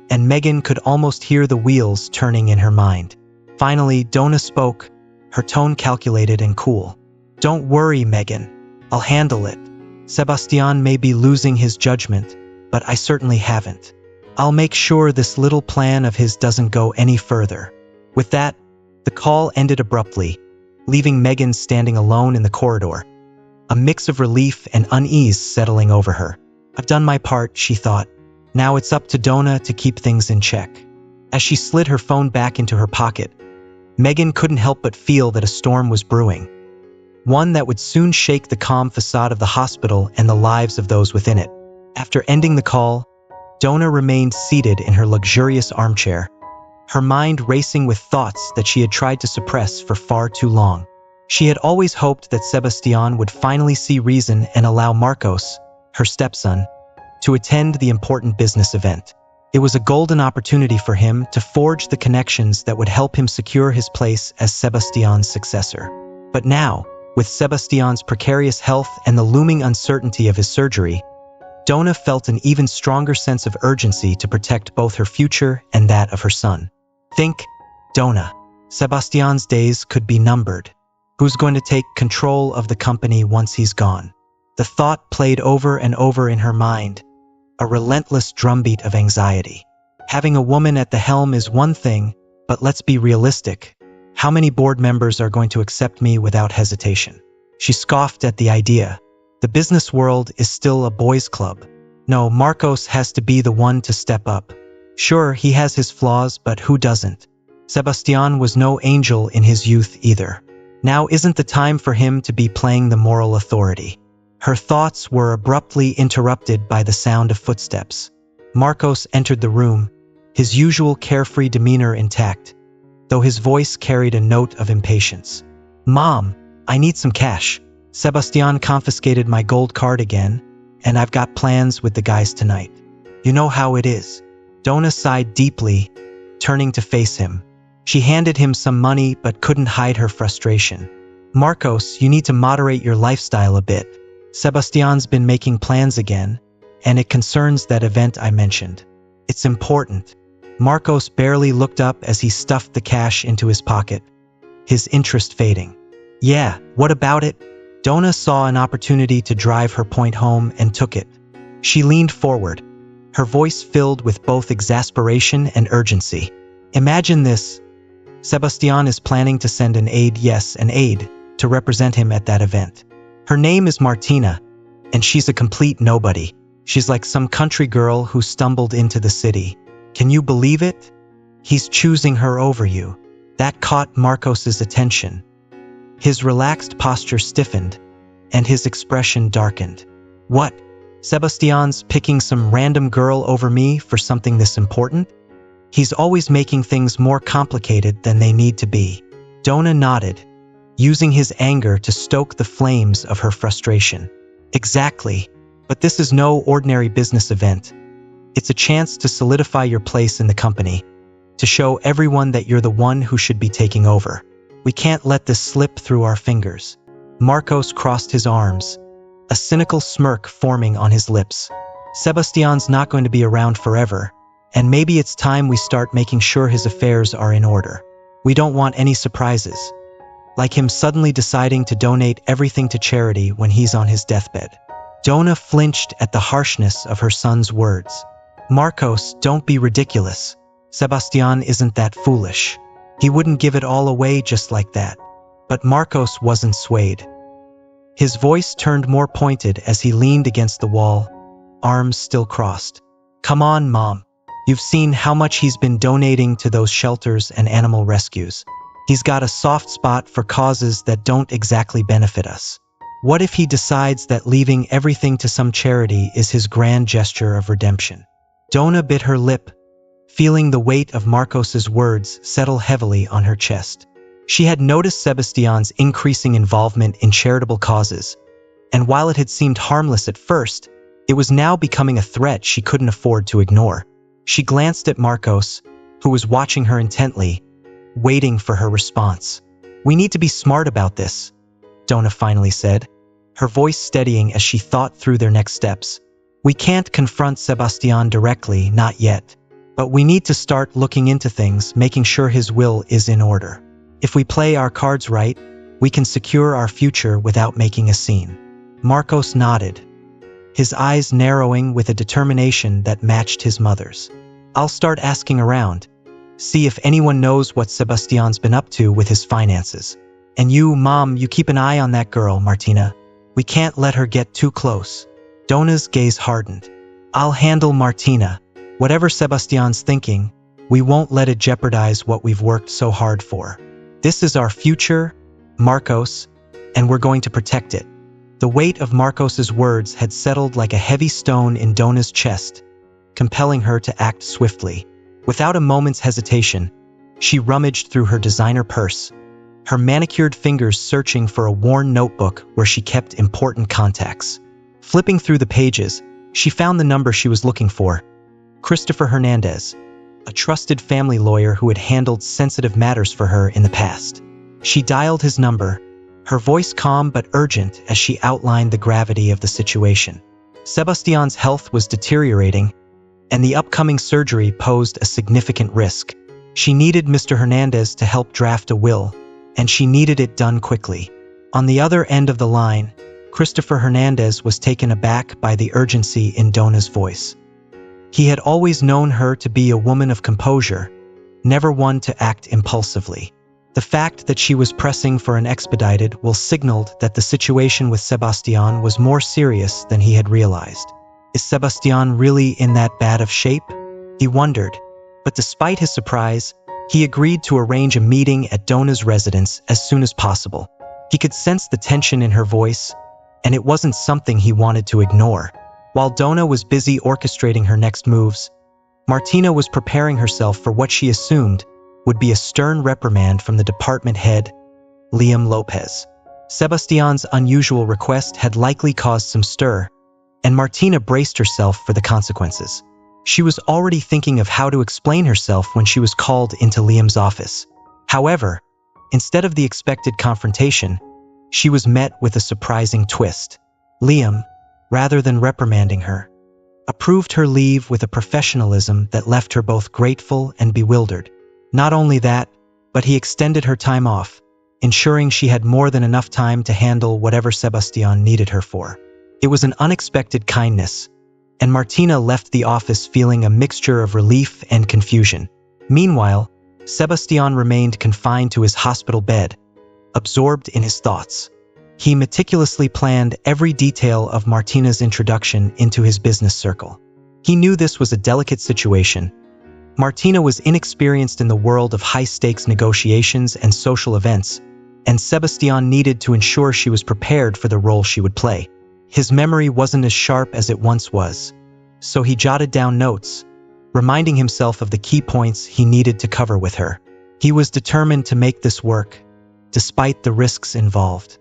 and Megan could almost hear the wheels turning in her mind. Finally, Dona spoke, her tone calculated and cool. Don't worry, Megan. I'll handle it. Sebastian may be losing his judgment, but I certainly haven't. I'll make sure this little plan of his doesn't go any further. With that, the call ended abruptly, leaving Megan standing alone in the corridor, a mix of relief and unease settling over her. I've done my part, she thought. Now it's up to Dona to keep things in check. As she slid her phone back into her pocket, Megan couldn't help but feel that a storm was brewing, one that would soon shake the calm facade of the hospital and the lives of those within it. After ending the call, Dona remained seated in her luxurious armchair, her mind racing with thoughts that she had tried to suppress for far too long. She had always hoped that Sebastian would finally see reason and allow Marcos, her stepson, to attend the important business event. It was a golden opportunity for him to forge the connections that would help him secure his place as Sebastian's successor. But now, with Sebastian's precarious health and the looming uncertainty of his surgery, Dona felt an even stronger sense of urgency to protect both her future and that of her son. Think, Dona, Sebastian's days could be numbered. Who's going to take control of the company once he's gone? The thought played over and over in her mind, a relentless drumbeat of anxiety. Having a woman at the helm is one thing, but let's be realistic. How many board members are going to accept me without hesitation? She scoffed at the idea. The business world is still a boys' club. No, Marcos has to be the one to step up. Sure, he has his flaws, but who doesn't? Sebastian was no angel in his youth either. Now isn't the time for him to be playing the moral authority. Her thoughts were abruptly interrupted by the sound of footsteps. Marcos entered the room, his usual carefree demeanor intact, though his voice carried a note of impatience. Mom, I need some cash. Sebastian confiscated my gold card again, and I've got plans with the guys tonight. You know how it is. Dona sighed deeply, turning to face him. She handed him some money but couldn't hide her frustration. Marcos, you need to moderate your lifestyle a bit. Sebastian's been making plans again, and it concerns that event I mentioned. It's important. Marcos barely looked up as he stuffed the cash into his pocket, his interest fading. Yeah, what about it? Dona saw an opportunity to drive her point home and took it. She leaned forward, her voice filled with both exasperation and urgency. Imagine this. Sebastian is planning to send an aide, yes, an aide, to represent him at that event. Her name is Martina, and she's a complete nobody. She's like some country girl who stumbled into the city. Can you believe it? He's choosing her over you. That caught Marcos's attention. His relaxed posture stiffened, and his expression darkened. What? Sebastian's picking some random girl over me for something this important? He's always making things more complicated than they need to be. Donna nodded, using his anger to stoke the flames of her frustration. Exactly, but this is no ordinary business event. It's a chance to solidify your place in the company, to show everyone that you're the one who should be taking over. We can't let this slip through our fingers. Marcos crossed his arms, a cynical smirk forming on his lips. Sebastian's not going to be around forever, and maybe it's time we start making sure his affairs are in order. We don't want any surprises, like him suddenly deciding to donate everything to charity when he's on his deathbed. Donna flinched at the harshness of her son's words. Marcos, don't be ridiculous. Sebastian isn't that foolish. He wouldn't give it all away just like that. But Marcos wasn't swayed. His voice turned more pointed as he leaned against the wall, arms still crossed. Come on, Mom. You've seen how much he's been donating to those shelters and animal rescues. He's got a soft spot for causes that don't exactly benefit us. What if he decides that leaving everything to some charity is his grand gesture of redemption? Donna bit her lip, feeling the weight of Marcos's words settle heavily on her chest. She had noticed Sebastian's increasing involvement in charitable causes, and while it had seemed harmless at first, it was now becoming a threat she couldn't afford to ignore. She glanced at Marcos, who was watching her intently, waiting for her response. We need to be smart about this, Donna finally said, her voice steadying as she thought through their next steps. We can't confront Sebastian directly, not yet, but we need to start looking into things, making sure his will is in order. If we play our cards right, we can secure our future without making a scene. Marcos nodded, his eyes narrowing with a determination that matched his mother's. I'll start asking around, see if anyone knows what Sebastian's been up to with his finances. And you, Mom, you keep an eye on that girl, Martina. We can't let her get too close. Donna's gaze hardened. I'll handle Martina. Whatever Sebastian's thinking, we won't let it jeopardize what we've worked so hard for. This is our future, Marcos, and we're going to protect it. The weight of Marcos's words had settled like a heavy stone in Donna's chest, compelling her to act swiftly. Without a moment's hesitation, she rummaged through her designer purse, her manicured fingers searching for a worn notebook where she kept important contacts. Flipping through the pages, she found the number she was looking for: Christopher Hernandez, a trusted family lawyer who had handled sensitive matters for her in the past. She dialed his number, her voice calm but urgent as she outlined the gravity of the situation. Sebastian's health was deteriorating, and the upcoming surgery posed a significant risk. She needed Mr. Hernandez to help draft a will, and she needed it done quickly. On the other end of the line, Christopher Hernandez was taken aback by the urgency in Donna's voice. He had always known her to be a woman of composure, never one to act impulsively. The fact that she was pressing for an expedited will signaled that the situation with Sebastian was more serious than he had realized. Is Sebastian really in that bad of shape? He wondered, but despite his surprise, he agreed to arrange a meeting at Donna's residence as soon as possible. He could sense the tension in her voice, and it wasn't something he wanted to ignore. While Donna was busy orchestrating her next moves, Martina was preparing herself for what she assumed would be a stern reprimand from the department head, Liam Lopez. Sebastian's unusual request had likely caused some stir, and Martina braced herself for the consequences. She was already thinking of how to explain herself when she was called into Liam's office. However, instead of the expected confrontation, she was met with a surprising twist. Liam, rather than reprimanding her, approved her leave with a professionalism that left her both grateful and bewildered. Not only that, but he extended her time off, ensuring she had more than enough time to handle whatever Sebastian needed her for. It was an unexpected kindness, and Martina left the office feeling a mixture of relief and confusion. Meanwhile, Sebastian remained confined to his hospital bed, absorbed in his thoughts. He meticulously planned every detail of Martina's introduction into his business circle. He knew this was a delicate situation, Martina was inexperienced in the world of high-stakes negotiations and social events, and Sebastian needed to ensure she was prepared for the role she would play. His memory wasn't as sharp as it once was, so he jotted down notes, reminding himself of the key points he needed to cover with her. He was determined to make this work, despite the risks involved.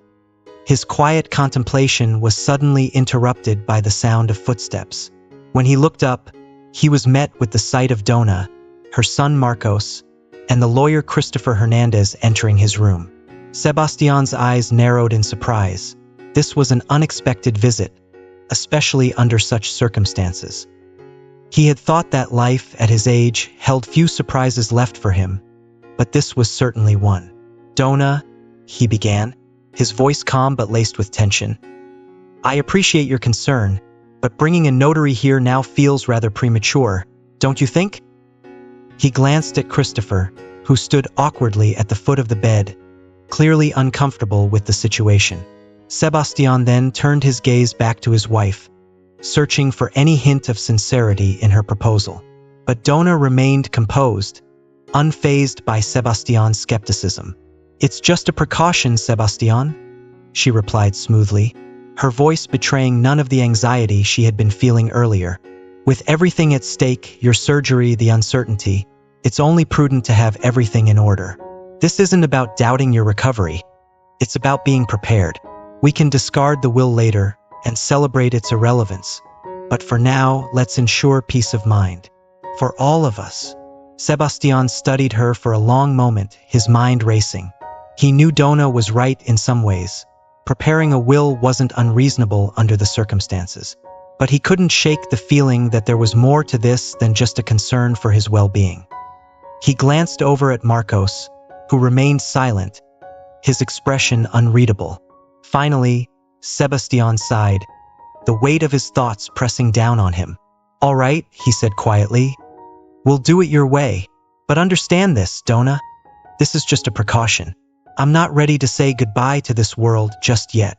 His quiet contemplation was suddenly interrupted by the sound of footsteps. When he looked up, he was met with the sight of Donna, her son Marcos, and the lawyer Christopher Hernandez entering his room. Sebastian's eyes narrowed in surprise. This was an unexpected visit, especially under such circumstances. He had thought that life at his age held few surprises left for him, but this was certainly one. "Donna," he began, his voice calm but laced with tension. "I appreciate your concern, but bringing a notary here now feels rather premature, don't you think?" He glanced at Christopher, who stood awkwardly at the foot of the bed, clearly uncomfortable with the situation. Sebastian then turned his gaze back to his wife, searching for any hint of sincerity in her proposal. But Donna remained composed, unfazed by Sebastian's skepticism. "It's just a precaution, Sebastian," she replied smoothly, her voice betraying none of the anxiety she had been feeling earlier. "With everything at stake, your surgery, the uncertainty, it's only prudent to have everything in order. This isn't about doubting your recovery. It's about being prepared. We can discard the will later and celebrate its irrelevance. But for now, let's ensure peace of mind. For all of us." Sebastian studied her for a long moment, his mind racing. He knew Donna was right in some ways. Preparing a will wasn't unreasonable under the circumstances. But he couldn't shake the feeling that there was more to this than just a concern for his well-being. He glanced over at Marcos, who remained silent, his expression unreadable. Finally, Sebastian sighed, the weight of his thoughts pressing down on him. "All right," he said quietly. "We'll do it your way. But understand this, Donna. This is just a precaution. I'm not ready to say goodbye to this world just yet."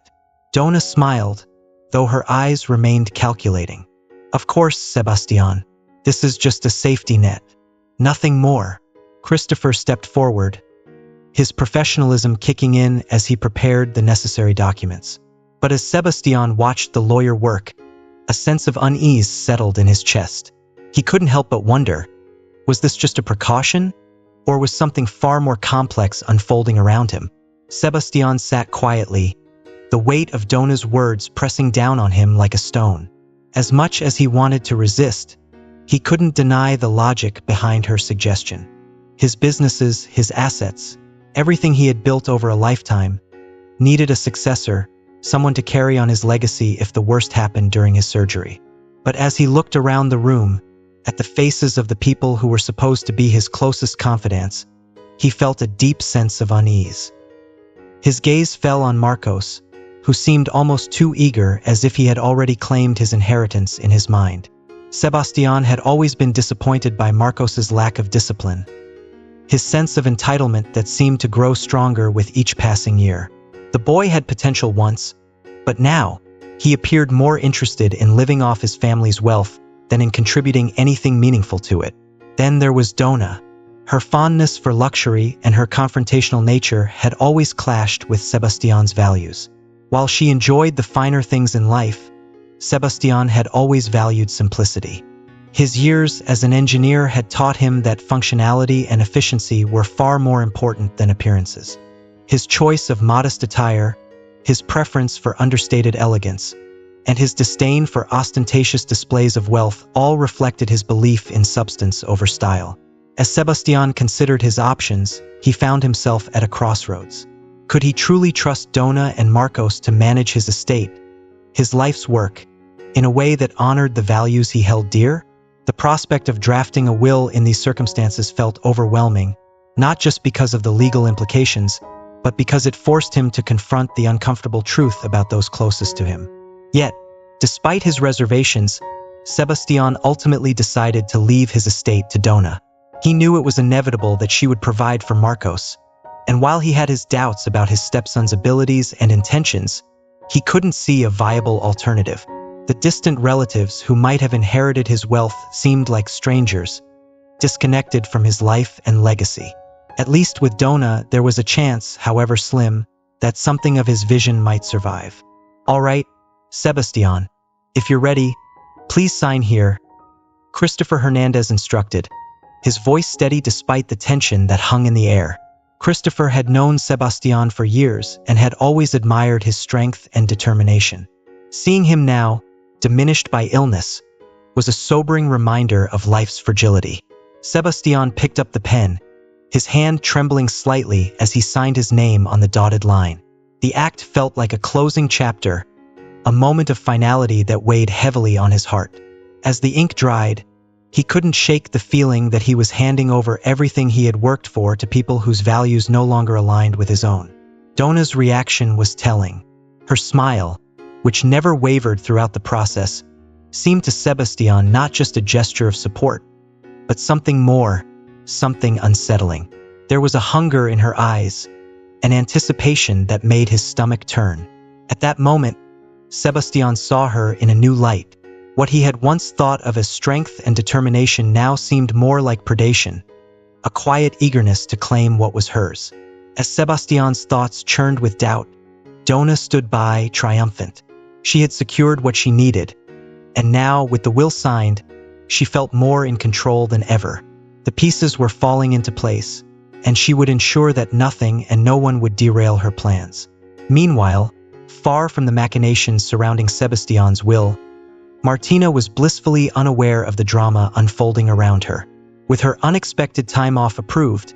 Donna smiled, though her eyes remained calculating. "Of course, Sebastian. This is just a safety net. Nothing more." Christopher stepped forward, his professionalism kicking in as he prepared the necessary documents. But as Sebastian watched the lawyer work, a sense of unease settled in his chest. He couldn't help but wonder, was this just a precaution, or was something far more complex unfolding around him? Sebastian sat quietly, the weight of Donna's words pressing down on him like a stone. As much as he wanted to resist, he couldn't deny the logic behind her suggestion. His businesses, his assets, everything he had built over a lifetime, needed a successor, someone to carry on his legacy if the worst happened during his surgery. But as he looked around the room, at the faces of the people who were supposed to be his closest confidants, he felt a deep sense of unease. His gaze fell on Marcos, who seemed almost too eager, as if he had already claimed his inheritance in his mind. Sebastian had always been disappointed by Marcos's lack of discipline, his sense of entitlement that seemed to grow stronger with each passing year. The boy had potential once, but now he appeared more interested in living off his family's wealth than in contributing anything meaningful to it. Then there was Donna. Her fondness for luxury and her confrontational nature had always clashed with Sebastian's values. While she enjoyed the finer things in life, Sebastian had always valued simplicity. His years as an engineer had taught him that functionality and efficiency were far more important than appearances. His choice of modest attire, his preference for understated elegance, and his disdain for ostentatious displays of wealth all reflected his belief in substance over style. As Sebastian considered his options, he found himself at a crossroads. Could he truly trust Donna and Marcos to manage his estate, his life's work, in a way that honored the values he held dear? The prospect of drafting a will in these circumstances felt overwhelming, not just because of the legal implications, but because it forced him to confront the uncomfortable truth about those closest to him. Yet, despite his reservations, Sebastian ultimately decided to leave his estate to Donna. He knew it was inevitable that she would provide for Marcos, and while he had his doubts about his stepson's abilities and intentions, he couldn't see a viable alternative. The distant relatives who might have inherited his wealth seemed like strangers, disconnected from his life and legacy. At least with Dona, there was a chance, however slim, that something of his vision might survive. "All right, Sebastian, if you're ready, please sign here," Christopher Hernandez instructed, his voice steady despite the tension that hung in the air. Christopher had known Sebastian for years and had always admired his strength and determination. Seeing him now, diminished by illness, was a sobering reminder of life's fragility. Sebastian picked up the pen, his hand trembling slightly as he signed his name on the dotted line. The act felt like a closing chapter, a moment of finality that weighed heavily on his heart. As the ink dried, he couldn't shake the feeling that he was handing over everything he had worked for to people whose values no longer aligned with his own. Dona's reaction was telling. Her smile, which never wavered throughout the process, seemed to Sebastian not just a gesture of support, but something more, something unsettling. There was a hunger in her eyes, an anticipation that made his stomach turn. At that moment, Sebastian saw her in a new light. What he had once thought of as strength and determination now seemed more like predation, a quiet eagerness to claim what was hers. As Sebastian's thoughts churned with doubt, Dona stood by, triumphant. She had secured what she needed, and now, with the will signed, she felt more in control than ever. The pieces were falling into place, and she would ensure that nothing and no one would derail her plans. Meanwhile, far from the machinations surrounding Sebastian's will, Martina was blissfully unaware of the drama unfolding around her. With her unexpected time off approved,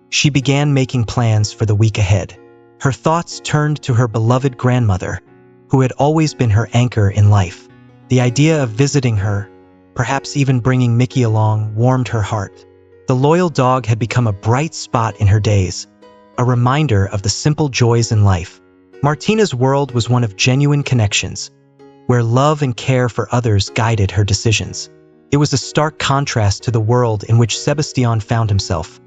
she began making plans for the week ahead. Her thoughts turned to her beloved grandmother, who had always been her anchor in life. The idea of visiting her, perhaps even bringing Mickey along, warmed her heart. The loyal dog had become a bright spot in her days, a reminder of the simple joys in life. Martina's world was one of genuine connections, where love and care for others guided her decisions. It was a stark contrast to the world in which Sebastian found himself,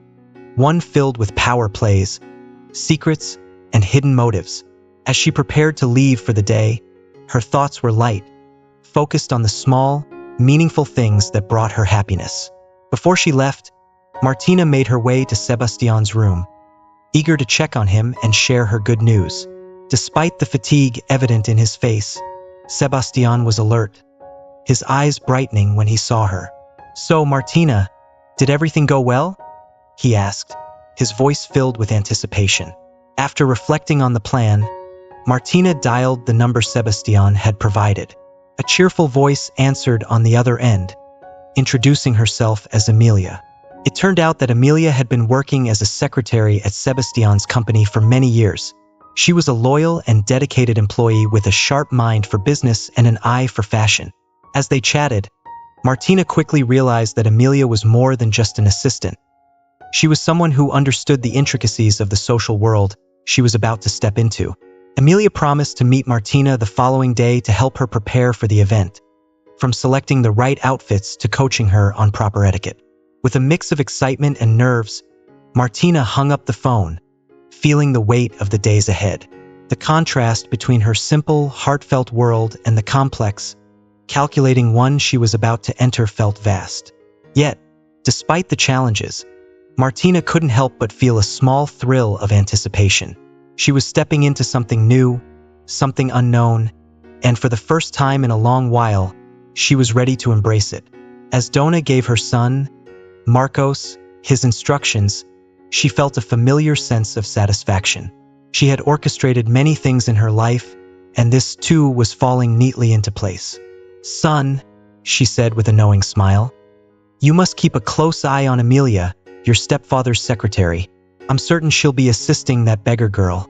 one filled with power plays, secrets, and hidden motives. As she prepared to leave for the day, her thoughts were light, focused on the small, meaningful things that brought her happiness. Before she left, Martina made her way to Sebastian's room, eager to check on him and share her good news. Despite the fatigue evident in his face, Sebastian was alert, his eyes brightening when he saw her. "So, Martina, did everything go well?" he asked, his voice filled with anticipation. After reflecting on the plan, Martina dialed the number Sebastian had provided. A cheerful voice answered on the other end, introducing herself as Amelia. It turned out that Amelia had been working as a secretary at Sebastian's company for many years. She was a loyal and dedicated employee with a sharp mind for business and an eye for fashion. As they chatted, Martina quickly realized that Amelia was more than just an assistant. She was someone who understood the intricacies of the social world she was about to step into. Amelia promised to meet Martina the following day to help her prepare for the event, from selecting the right outfits to coaching her on proper etiquette. With a mix of excitement and nerves, Martina hung up the phone, feeling the weight of the days ahead. The contrast between her simple, heartfelt world and the complex, calculating one she was about to enter felt vast. Yet, despite the challenges, Martina couldn't help but feel a small thrill of anticipation. She was stepping into something new, something unknown, and for the first time in a long while, she was ready to embrace it. As Dona gave her son, Marcos, his instructions, she felt a familiar sense of satisfaction. She had orchestrated many things in her life, and this too was falling neatly into place. "Son," she said with a knowing smile, "you must keep a close eye on Amelia, your stepfather's secretary. I'm certain she'll be assisting that beggar girl,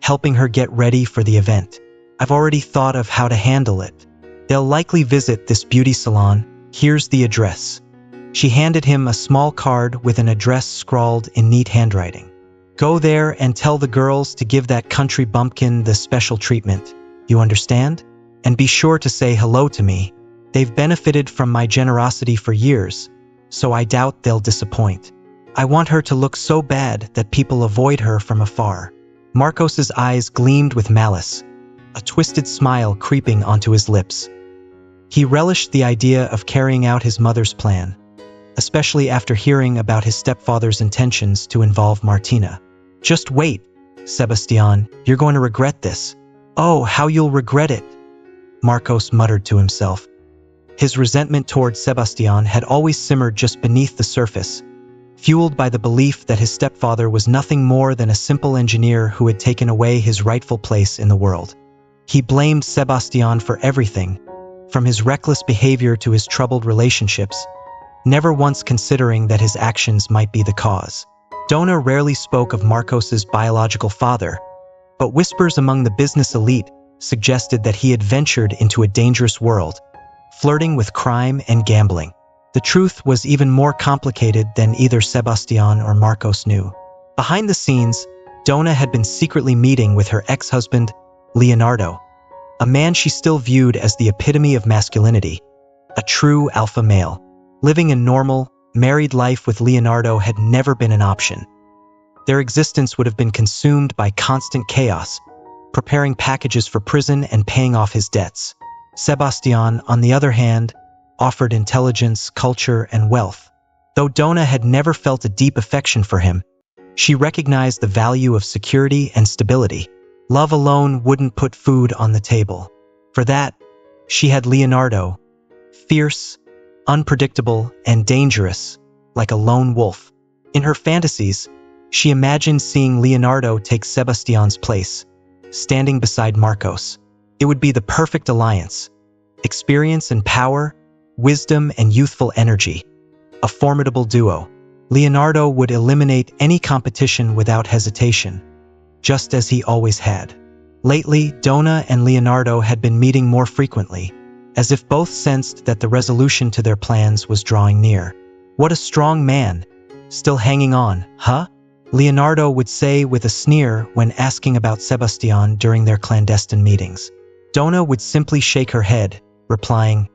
helping her get ready for the event. I've already thought of how to handle it. They'll likely visit this beauty salon. Here's the address." She handed him a small card with an address scrawled in neat handwriting. "Go there and tell the girls to give that country bumpkin the special treatment. You understand? And be sure to say hello to me. They've benefited from my generosity for years, so I doubt they'll disappoint. I want her to look so bad that people avoid her from afar." Marcos's eyes gleamed with malice, a twisted smile creeping onto his lips. He relished the idea of carrying out his mother's plan, especially after hearing about his stepfather's intentions to involve Martina. "Just wait, Sebastian, you're going to regret this." "Oh, how you'll regret it," Marcos muttered to himself. His resentment toward Sebastian had always simmered just beneath the surface, fueled by the belief that his stepfather was nothing more than a simple engineer who had taken away his rightful place in the world. He blamed Sebastian for everything, from his reckless behavior to his troubled relationships, never once considering that his actions might be the cause. Donna rarely spoke of Marcos's biological father, but whispers among the business elite suggested that he had ventured into a dangerous world, flirting with crime and gambling. The truth was even more complicated than either Sebastian or Marcos knew. Behind the scenes, Donna had been secretly meeting with her ex-husband, Leonardo, a man she still viewed as the epitome of masculinity, a true alpha male. Living a normal, married life with Leonardo had never been an option. Their existence would have been consumed by constant chaos, preparing packages for prison and paying off his debts. Sebastian, on the other hand, offered intelligence, culture, and wealth. Though Donna had never felt a deep affection for him, she recognized the value of security and stability. Love alone wouldn't put food on the table. For that, she had Leonardo, fierce, unpredictable, and dangerous, like a lone wolf. In her fantasies, she imagined seeing Leonardo take Sebastian's place, standing beside Marcos. It would be the perfect alliance. Experience and power, wisdom and youthful energy. A formidable duo. Leonardo would eliminate any competition without hesitation, just as he always had. Lately, Donna and Leonardo had been meeting more frequently, as if both sensed that the resolution to their plans was drawing near. "What a strong man. Still hanging on, huh?" Leonardo would say with a sneer when asking about Sebastian during their clandestine meetings. Donna would simply shake her head, replying,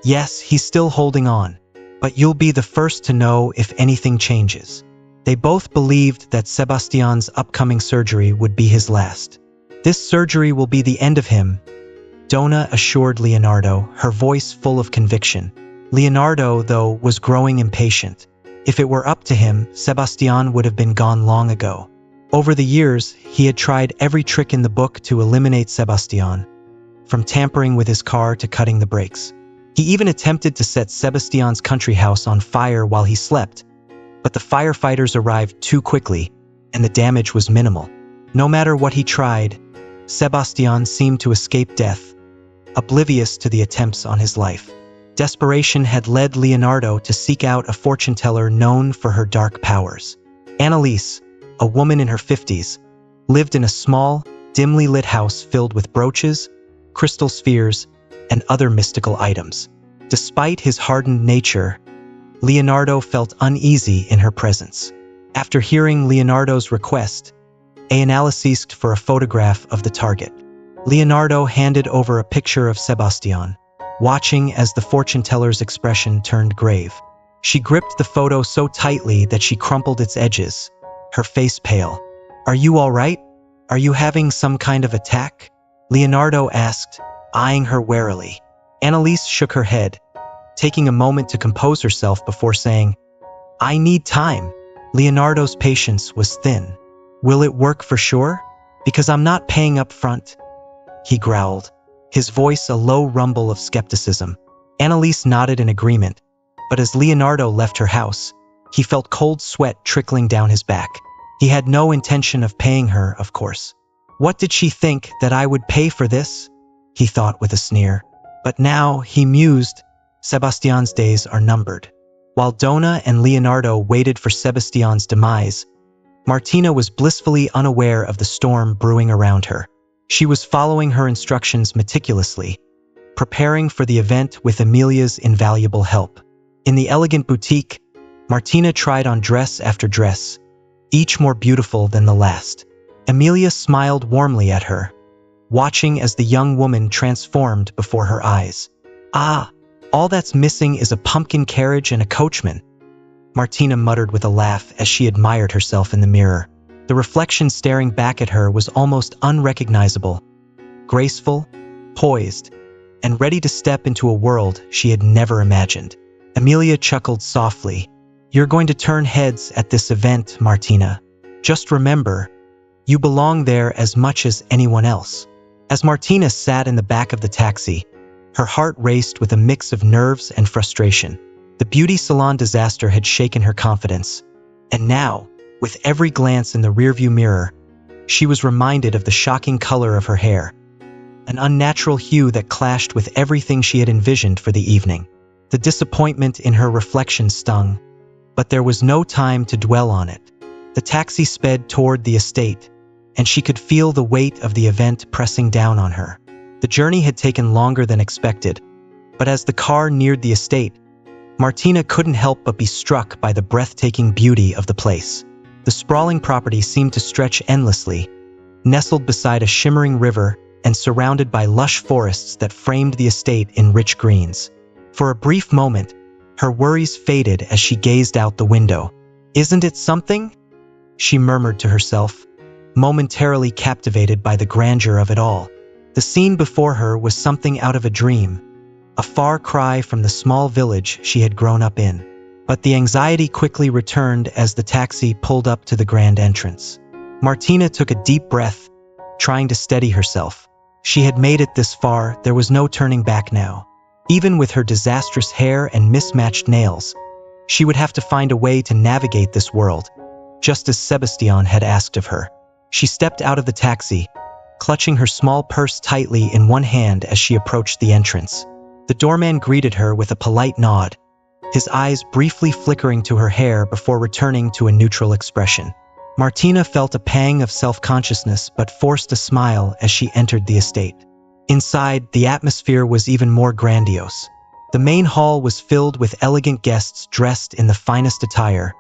"Yes, he's still holding on, but you'll be the first to know if anything changes." They both believed that Sebastian's upcoming surgery would be his last. "This surgery will be the end of him," Donna assured Leonardo, her voice full of conviction. Leonardo, though, was growing impatient. If it were up to him, Sebastian would have been gone long ago. Over the years, he had tried every trick in the book to eliminate Sebastian, from tampering with his car to cutting the brakes. He even attempted to set Sebastian's country house on fire while he slept, but the firefighters arrived too quickly, and the damage was minimal. No matter what he tried, Sebastian seemed to escape death, oblivious to the attempts on his life. Desperation had led Leonardo to seek out a fortune teller known for her dark powers. Annalise, a woman in her 50s, lived in a small, dimly lit house filled with brooches, crystal spheres, and other mystical items. Despite his hardened nature, Leonardo felt uneasy in her presence. After hearing Leonardo's request, Annalise asked for a photograph of the target. Leonardo handed over a picture of Sebastian, watching as the fortune teller's expression turned grave. She gripped the photo so tightly that she crumpled its edges, her face pale. "Are you all right? Are you having some kind of attack?" Leonardo asked, eyeing her warily. Annalise shook her head, taking a moment to compose herself before saying, "I need time." Leonardo's patience was thin. "Will it work for sure? Because I'm not paying up front," he growled, his voice a low rumble of skepticism. Annalise nodded in agreement, but as Leonardo left her house, he felt cold sweat trickling down his back. He had no intention of paying her, of course. What did she think, that I would pay for this? He thought with a sneer. But now, he mused, Sebastian's days are numbered. While Donna and Leonardo waited for Sebastian's demise, Martina was blissfully unaware of the storm brewing around her. She was following her instructions meticulously, preparing for the event with Emilia's invaluable help. In the elegant boutique, Martina tried on dress after dress, each more beautiful than the last. Emilia smiled warmly at her, watching as the young woman transformed before her eyes. "Ah, all that's missing is a pumpkin carriage and a coachman," Martina muttered with a laugh as she admired herself in the mirror. The reflection staring back at her was almost unrecognizable, graceful, poised, and ready to step into a world she had never imagined. Emilia chuckled softly. You're going to turn heads at this event, Martina. Just remember, you belong there as much as anyone else. As Martina sat in the back of the taxi, her heart raced with a mix of nerves and frustration. The beauty salon disaster had shaken her confidence, and now, with every glance in the rearview mirror, she was reminded of the shocking color of her hair, an unnatural hue that clashed with everything she had envisioned for the evening. The disappointment in her reflection stung, but there was no time to dwell on it. The taxi sped toward the estate, and she could feel the weight of the event pressing down on her. The journey had taken longer than expected, but as the car neared the estate, Martina couldn't help but be struck by the breathtaking beauty of the place. The sprawling property seemed to stretch endlessly, nestled beside a shimmering river and surrounded by lush forests that framed the estate in rich greens. For a brief moment, her worries faded as she gazed out the window. "Isn't it something?" she murmured to herself, momentarily captivated by the grandeur of it all. The scene before her was something out of a dream, a far cry from the small village she had grown up in. But the anxiety quickly returned as the taxi pulled up to the grand entrance. Martina took a deep breath, trying to steady herself. She had made it this far, there was no turning back now. Even with her disastrous hair and mismatched nails, she would have to find a way to navigate this world, just as Sebastian had asked of her. She stepped out of the taxi, clutching her small purse tightly in one hand as she approached the entrance. The doorman greeted her with a polite nod, his eyes briefly flickering to her hair before returning to a neutral expression. Martina felt a pang of self-consciousness but forced a smile as she entered the estate. Inside, the atmosphere was even more grandiose. The main hall was filled with elegant guests dressed in the finest attire,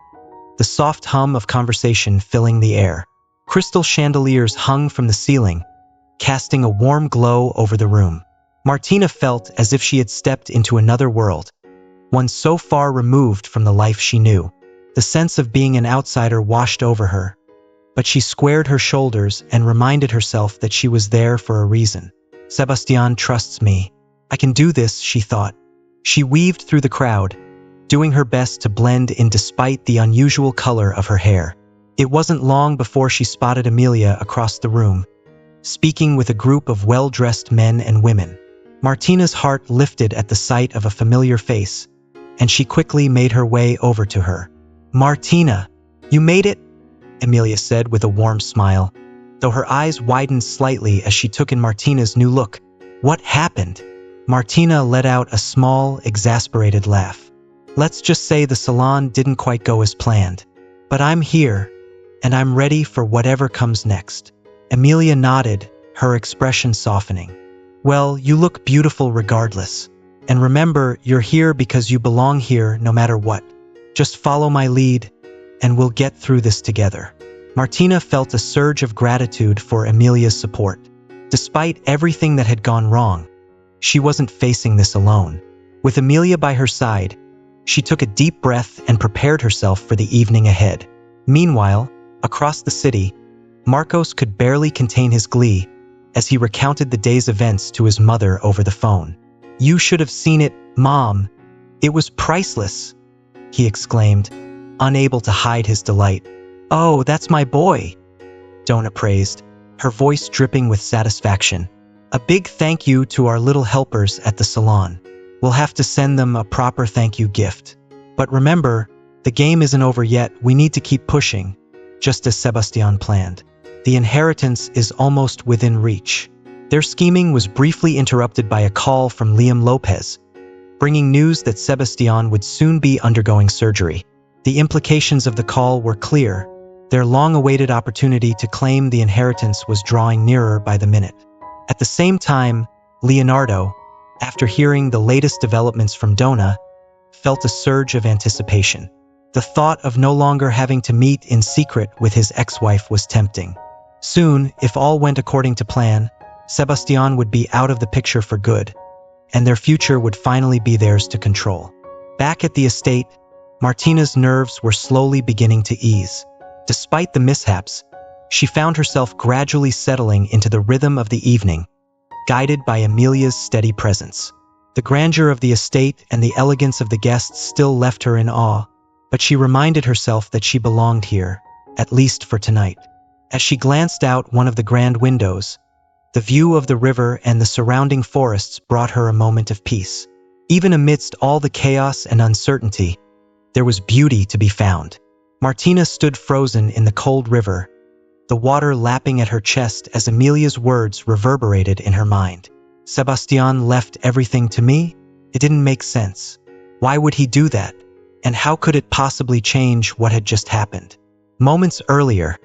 the soft hum of conversation filling the air. Crystal chandeliers hung from the ceiling, casting a warm glow over the room. Martina felt as if she had stepped into another world, one so far removed from the life she knew. The sense of being an outsider washed over her, but she squared her shoulders and reminded herself that she was there for a reason. Sebastian trusts me. I can do this, she thought. She weaved through the crowd, doing her best to blend in despite the unusual color of her hair. It wasn't long before she spotted Emilia across the room, speaking with a group of well-dressed men and women. Martina's heart lifted at the sight of a familiar face, and she quickly made her way over to her. "Martina, you made it," Emilia said with a warm smile, though her eyes widened slightly as she took in Martina's new look. "What happened?" Martina let out a small, exasperated laugh. "Let's just say the salon didn't quite go as planned. But I'm here, and I'm ready for whatever comes next." Emilia nodded, her expression softening. "Well, you look beautiful regardless. And remember, you're here because you belong here no matter what. Just follow my lead, and we'll get through this together." Martina felt a surge of gratitude for Emilia's support. Despite everything that had gone wrong, she wasn't facing this alone. With Emilia by her side, she took a deep breath and prepared herself for the evening ahead. Meanwhile, across the city, Marcos could barely contain his glee as he recounted the day's events to his mother over the phone. "You should have seen it, Mom. It was priceless," he exclaimed, unable to hide his delight. "Oh, that's my boy," Donna praised, her voice dripping with satisfaction. "A big thank you to our little helpers at the salon. We'll have to send them a proper thank you gift. But remember, the game isn't over yet. We need to keep pushing, just as Sebastian planned. The inheritance is almost within reach." Their scheming was briefly interrupted by a call from Liam Lopez, bringing news that Sebastian would soon be undergoing surgery. The implications of the call were clear. Their long-awaited opportunity to claim the inheritance was drawing nearer by the minute. At the same time, Leonardo, after hearing the latest developments from Donna, felt a surge of anticipation. The thought of no longer having to meet in secret with his ex-wife was tempting. Soon, if all went according to plan, Sebastian would be out of the picture for good, and their future would finally be theirs to control. Back at the estate, Martina's nerves were slowly beginning to ease. Despite the mishaps, she found herself gradually settling into the rhythm of the evening, guided by Emilia's steady presence. The grandeur of the estate and the elegance of the guests still left her in awe, but she reminded herself that she belonged here, at least for tonight. As she glanced out one of the grand windows, the view of the river and the surrounding forests brought her a moment of peace. Even amidst all the chaos and uncertainty, there was beauty to be found. Martina stood frozen in the cold river, the water lapping at her chest as Amelia's words reverberated in her mind. Sebastian left everything to me? It didn't make sense. Why would he do that? And how could it possibly change what had just happened? Moments earlier,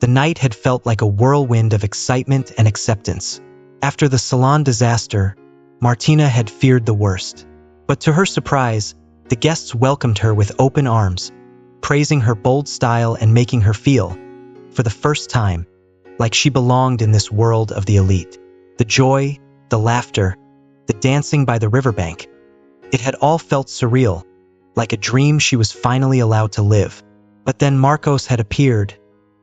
the night had felt like a whirlwind of excitement and acceptance. After the salon disaster, Martina had feared the worst. But to her surprise, the guests welcomed her with open arms, praising her bold style and making her feel, for the first time, like she belonged in this world of the elite. The joy, the laughter, the dancing by the riverbank, it had all felt surreal, like a dream she was finally allowed to live. But then Marcos had appeared,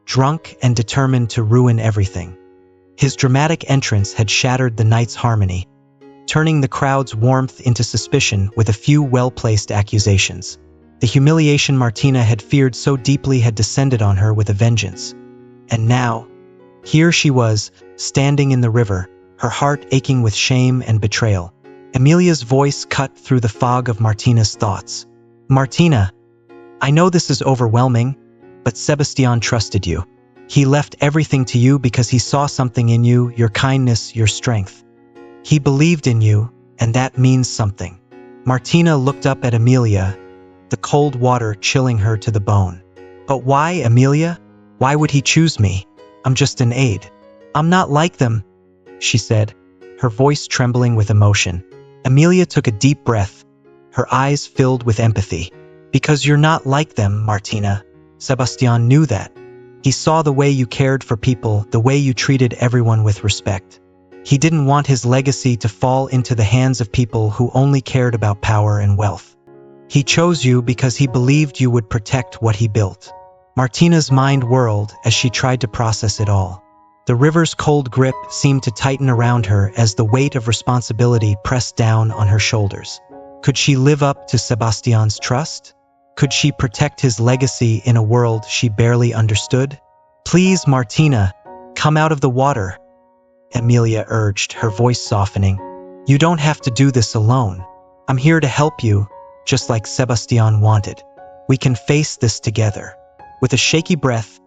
drunk and determined to ruin everything. His dramatic entrance had shattered the night's harmony, turning the crowd's warmth into suspicion with a few well-placed accusations. The humiliation Martina had feared so deeply had descended on her with a vengeance. And now, here she was, standing in the river, her heart aching with shame and betrayal. Amelia's voice cut through the fog of Martina's thoughts. Martina, I know this is overwhelming, but Sebastian trusted you. He left everything to you because he saw something in you, your kindness, your strength. He believed in you, and that means something. Martina looked up at Amelia, the cold water chilling her to the bone. But why, Amelia? Why would he choose me? I'm just an aide. I'm not like them, she said, her voice trembling with emotion. Amelia took a deep breath, her eyes filled with empathy. Because you're not like them, Martina. Sebastian knew that. He saw the way you cared for people, the way you treated everyone with respect. He didn't want his legacy to fall into the hands of people who only cared about power and wealth. He chose you because he believed you would protect what he built. Martina's mind whirled as she tried to process it all. The river's cold grip seemed to tighten around her as the weight of responsibility pressed down on her shoulders. Could she live up to Sebastian's trust? Could she protect his legacy in a world she barely understood? Please, Martina, come out of the water, Amelia urged, her voice softening. You don't have to do this alone. I'm here to help you, just like Sebastian wanted. We can face this together. With a shaky breath,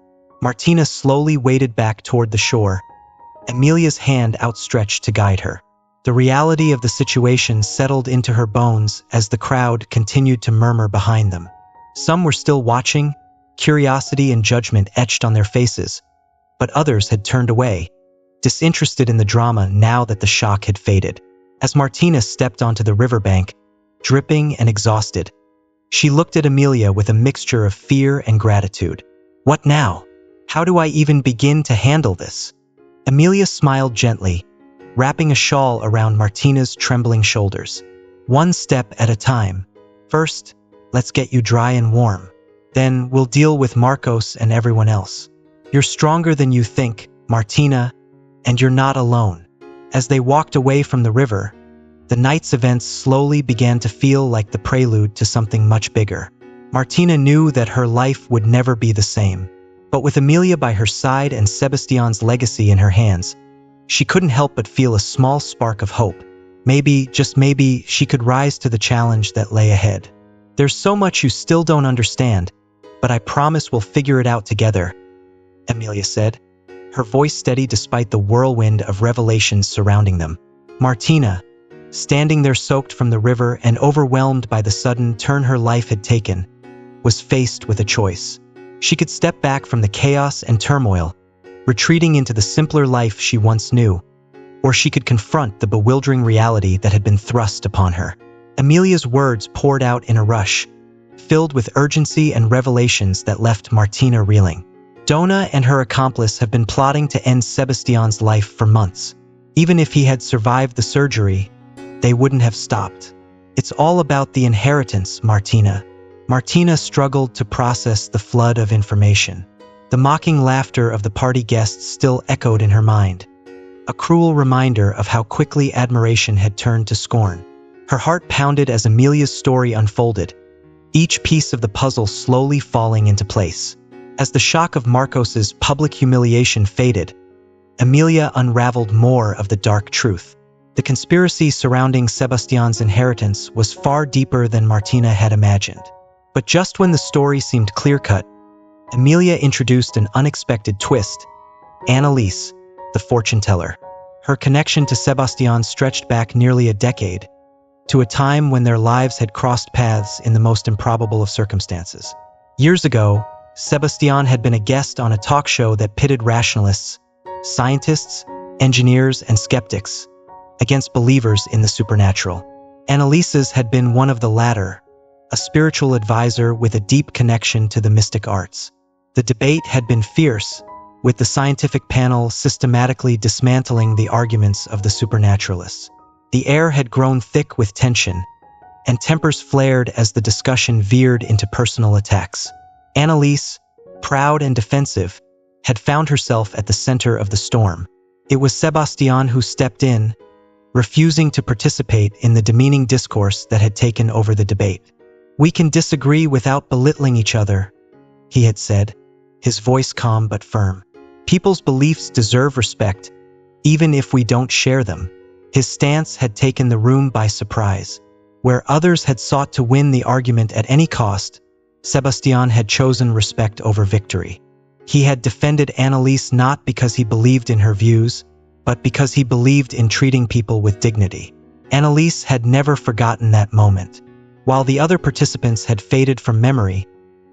Martina slowly waded back toward the shore, Amelia's hand outstretched to guide her. The reality of the situation settled into her bones as the crowd continued to murmur behind them. Some were still watching, curiosity and judgment etched on their faces, but others had turned away, disinterested in the drama now that the shock had faded. As Martina stepped onto the riverbank, dripping and exhausted, she looked at Amelia with a mixture of fear and gratitude. What now? How do I even begin to handle this? Amelia smiled gently, wrapping a shawl around Martina's trembling shoulders. One step at a time. First, let's get you dry and warm. Then we'll deal with Marcos and everyone else. You're stronger than you think, Martina, and you're not alone. As they walked away from the river, the night's events slowly began to feel like the prelude to something much bigger. Martina knew that her life would never be the same. But with Amelia by her side and Sebastian's legacy in her hands, she couldn't help but feel a small spark of hope. Maybe, just maybe, she could rise to the challenge that lay ahead. There's so much you still don't understand, but I promise we'll figure it out together, Amelia said, her voice steady despite the whirlwind of revelations surrounding them. Martina, standing there soaked from the river and overwhelmed by the sudden turn her life had taken, was faced with a choice. She could step back from the chaos and turmoil, retreating into the simpler life she once knew, or she could confront the bewildering reality that had been thrust upon her. Amelia's words poured out in a rush, filled with urgency and revelations that left Martina reeling. Donna and her accomplice have been plotting to end Sebastian's life for months. Even if he had survived the surgery, they wouldn't have stopped. It's all about the inheritance, Martina. Martina struggled to process the flood of information. The mocking laughter of the party guests still echoed in her mind, a cruel reminder of how quickly admiration had turned to scorn. Her heart pounded as Amelia's story unfolded, each piece of the puzzle slowly falling into place. As the shock of Marcos's public humiliation faded, Amelia unraveled more of the dark truth. The conspiracy surrounding Sebastian's inheritance was far deeper than Martina had imagined. But just when the story seemed clear-cut, Amelia introduced an unexpected twist: Annalise, the fortune-teller. Her connection to Sebastian stretched back nearly a decade, to a time when their lives had crossed paths in the most improbable of circumstances. Years ago, Sebastian had been a guest on a talk show that pitted rationalists, scientists, engineers, and skeptics against believers in the supernatural. Annalise's had been one of the latter, a spiritual advisor with a deep connection to the mystic arts. The debate had been fierce, with the scientific panel systematically dismantling the arguments of the supernaturalists. The air had grown thick with tension, and tempers flared as the discussion veered into personal attacks. Annalise, proud and defensive, had found herself at the center of the storm. It was Sebastian who stepped in, refusing to participate in the demeaning discourse that had taken over the debate. "We can disagree without belittling each other," he had said, his voice calm but firm. "People's beliefs deserve respect, even if we don't share them." His stance had taken the room by surprise. Where others had sought to win the argument at any cost, Sebastian had chosen respect over victory. He had defended Annalise not because he believed in her views, but because he believed in treating people with dignity. Annalise had never forgotten that moment. While the other participants had faded from memory,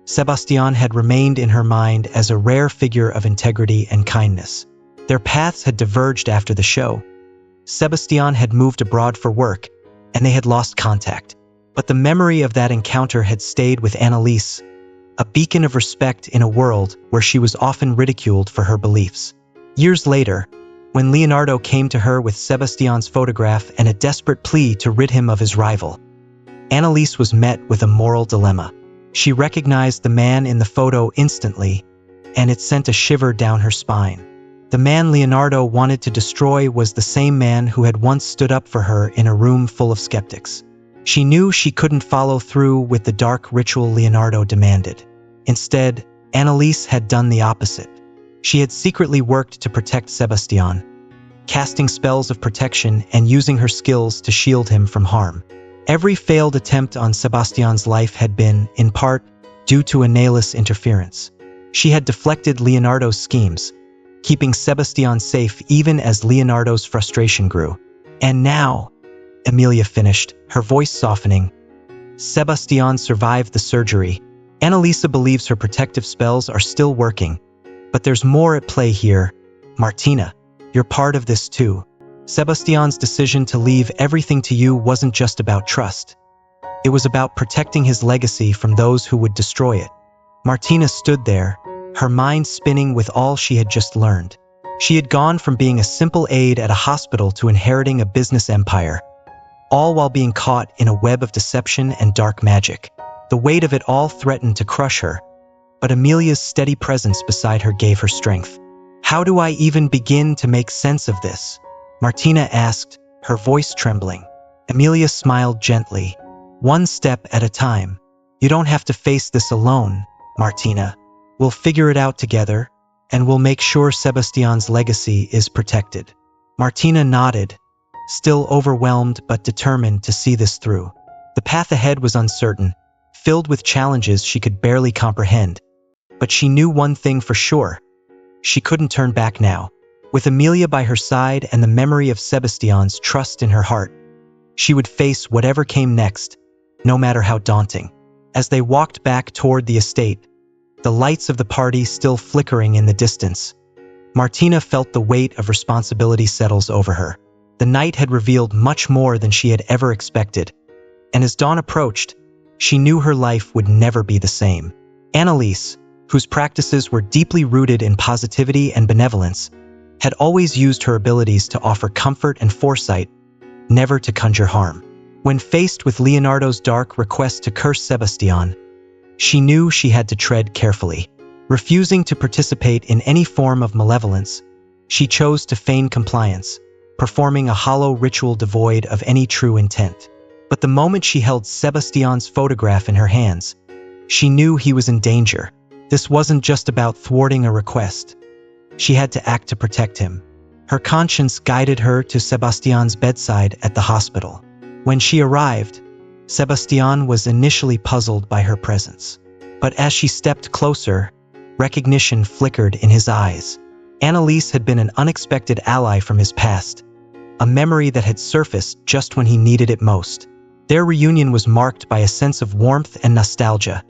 Sebastian had remained in her mind as a rare figure of integrity and kindness. Their paths had diverged after the show. Sebastian had moved abroad for work, and they had lost contact. But the memory of that encounter had stayed with Annalise, a beacon of respect in a world where she was often ridiculed for her beliefs. Years later, when Leonardo came to her with Sebastian's photograph and a desperate plea to rid him of his rival, Annalise was met with a moral dilemma. She recognized the man in the photo instantly, and it sent a shiver down her spine. The man Leonardo wanted to destroy was the same man who had once stood up for her in a room full of skeptics. She knew she couldn't follow through with the dark ritual Leonardo demanded. Instead, Annalise had done the opposite. She had secretly worked to protect Sebastian, casting spells of protection and using her skills to shield him from harm. Every failed attempt on Sebastian's life had been, in part, due to Annalise's interference. She had deflected Leonardo's schemes, keeping Sebastian safe even as Leonardo's frustration grew. "And now," Amelia finished, her voice softening, "Sebastian survived the surgery. Annalisa believes her protective spells are still working. But there's more at play here. Martina, you're part of this too. Sebastian's decision to leave everything to you wasn't just about trust. It was about protecting his legacy from those who would destroy it." Martina stood there, her mind spinning with all she had just learned. She had gone from being a simple aide at a hospital to inheriting a business empire, all while being caught in a web of deception and dark magic. The weight of it all threatened to crush her, but Amelia's steady presence beside her gave her strength. "How do I even begin to make sense of this?" Martina asked, her voice trembling. Amelia smiled gently. "One step at a time. You don't have to face this alone, Martina. We'll figure it out together, and we'll make sure Sebastian's legacy is protected." Martina nodded, still overwhelmed but determined to see this through. The path ahead was uncertain, filled with challenges she could barely comprehend. But she knew one thing for sure. She couldn't turn back now. With Amelia by her side and the memory of Sebastian's trust in her heart, she would face whatever came next, no matter how daunting. As they walked back toward the estate, the lights of the party still flickering in the distance, Martina felt the weight of responsibility settles over her. The night had revealed much more than she had ever expected, and as dawn approached, she knew her life would never be the same. Annalise, whose practices were deeply rooted in positivity and benevolence, had always used her abilities to offer comfort and foresight, never to conjure harm. When faced with Leonardo's dark request to curse Sebastian, she knew she had to tread carefully. Refusing to participate in any form of malevolence, she chose to feign compliance, performing a hollow ritual devoid of any true intent. But the moment she held Sebastian's photograph in her hands, she knew he was in danger. This wasn't just about thwarting a request. She had to act to protect him. Her conscience guided her to Sebastian's bedside at the hospital. When she arrived, Sebastian was initially puzzled by her presence. But as she stepped closer, recognition flickered in his eyes. Annalise had been an unexpected ally from his past, a memory that had surfaced just when he needed it most. Their reunion was marked by a sense of warmth and nostalgia,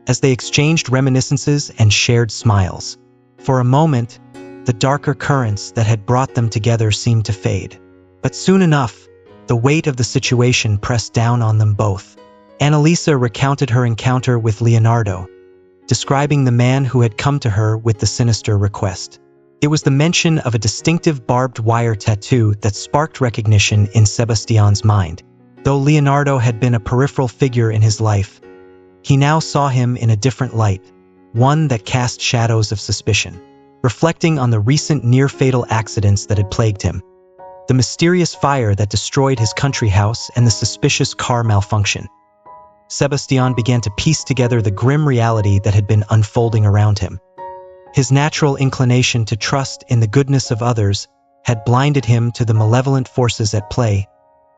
as they exchanged reminiscences and shared smiles. For a moment, the darker currents that had brought them together seemed to fade. But soon enough, the weight of the situation pressed down on them both. Annalisa recounted her encounter with Leonardo, describing the man who had come to her with the sinister request. It was the mention of a distinctive barbed wire tattoo that sparked recognition in Sebastian's mind. Though Leonardo had been a peripheral figure in his life, he now saw him in a different light, one that cast shadows of suspicion. Reflecting on the recent near-fatal accidents that had plagued him, the mysterious fire that destroyed his country house and the suspicious car malfunction, Sebastian began to piece together the grim reality that had been unfolding around him. His natural inclination to trust in the goodness of others had blinded him to the malevolent forces at play,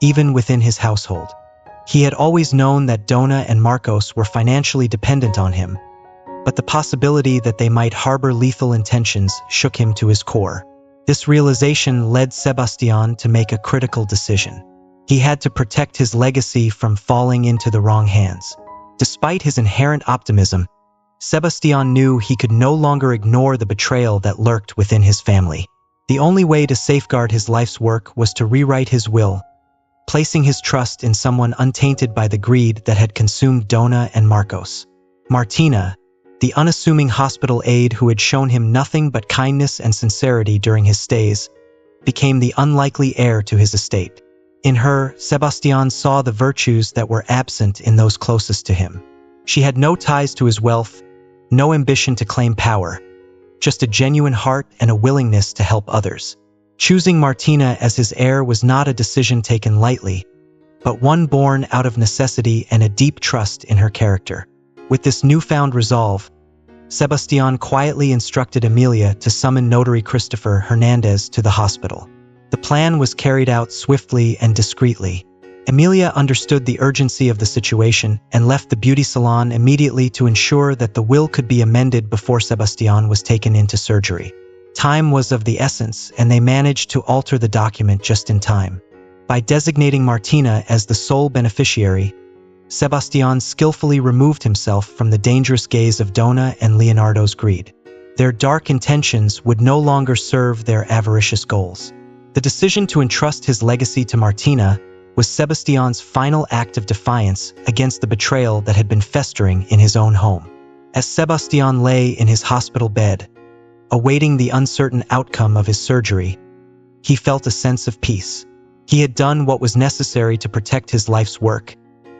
even within his household. He had always known that Donna and Marcos were financially dependent on him, but the possibility that they might harbor lethal intentions shook him to his core. This realization led Sebastian to make a critical decision. He had to protect his legacy from falling into the wrong hands. Despite his inherent optimism, Sebastian knew he could no longer ignore the betrayal that lurked within his family. The only way to safeguard his life's work was to rewrite his will, placing his trust in someone untainted by the greed that had consumed Donna and Marcos. Martina, the unassuming hospital aide who had shown him nothing but kindness and sincerity during his stays, became the unlikely heir to his estate. In her, Sebastian saw the virtues that were absent in those closest to him. She had no ties to his wealth, no ambition to claim power, just a genuine heart and a willingness to help others. Choosing Martina as his heir was not a decision taken lightly, but one born out of necessity and a deep trust in her character. With this newfound resolve, Sebastian quietly instructed Emilia to summon notary Christopher Hernandez to the hospital. The plan was carried out swiftly and discreetly. Emilia understood the urgency of the situation and left the beauty salon immediately to ensure that the will could be amended before Sebastian was taken into surgery. Time was of the essence, and they managed to alter the document just in time. By designating Martina as the sole beneficiary, Sebastian skillfully removed himself from the dangerous gaze of Donna and Leonardo's greed. Their dark intentions would no longer serve their avaricious goals. The decision to entrust his legacy to Martina was Sebastian's final act of defiance against the betrayal that had been festering in his own home. As Sebastian lay in his hospital bed, awaiting the uncertain outcome of his surgery, he felt a sense of peace. He had done what was necessary to protect his life's work,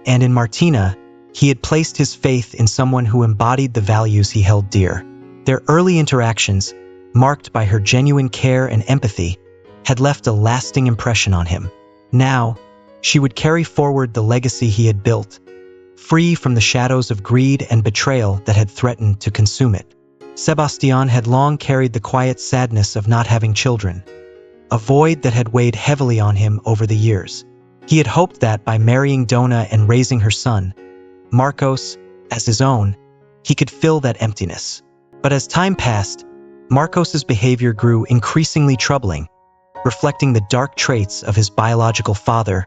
and in Martina, he had placed his faith in someone who embodied the values he held dear. Their early interactions, marked by her genuine care and empathy, had left a lasting impression on him. Now, she would carry forward the legacy he had built, free from the shadows of greed and betrayal that had threatened to consume it. Sebastian had long carried the quiet sadness of not having children, a void that had weighed heavily on him over the years. He had hoped that by marrying Donna and raising her son, Marcos, as his own, he could fill that emptiness. But as time passed, Marcos's behavior grew increasingly troubling, reflecting the dark traits of his biological father,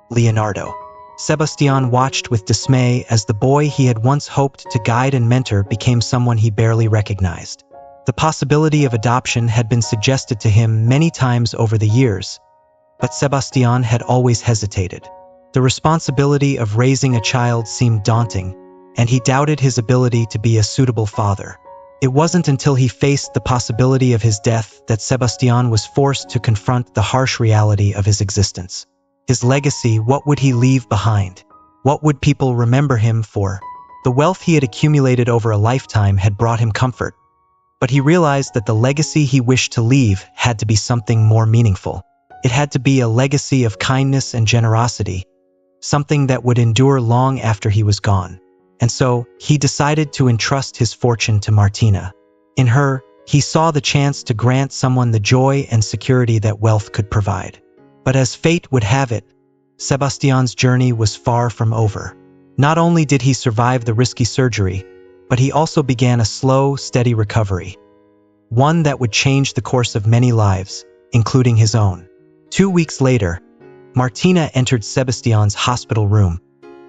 Leonardo. Sebastian watched with dismay as the boy he had once hoped to guide and mentor became someone he barely recognized. The possibility of adoption had been suggested to him many times over the years, but Sebastian had always hesitated. The responsibility of raising a child seemed daunting, and he doubted his ability to be a suitable father. It wasn't until he faced the possibility of his death that Sebastian was forced to confront the harsh reality of his existence. His legacy, what would he leave behind? What would people remember him for? The wealth he had accumulated over a lifetime had brought him comfort, but he realized that the legacy he wished to leave had to be something more meaningful. It had to be a legacy of kindness and generosity, something that would endure long after he was gone. And so, he decided to entrust his fortune to Martina. In her, he saw the chance to grant someone the joy and security that wealth could provide. But as fate would have it, Sebastian's journey was far from over. Not only did he survive the risky surgery, but he also began a slow, steady recovery. One that would change the course of many lives, including his own. 2 weeks later, Martina entered Sebastian's hospital room,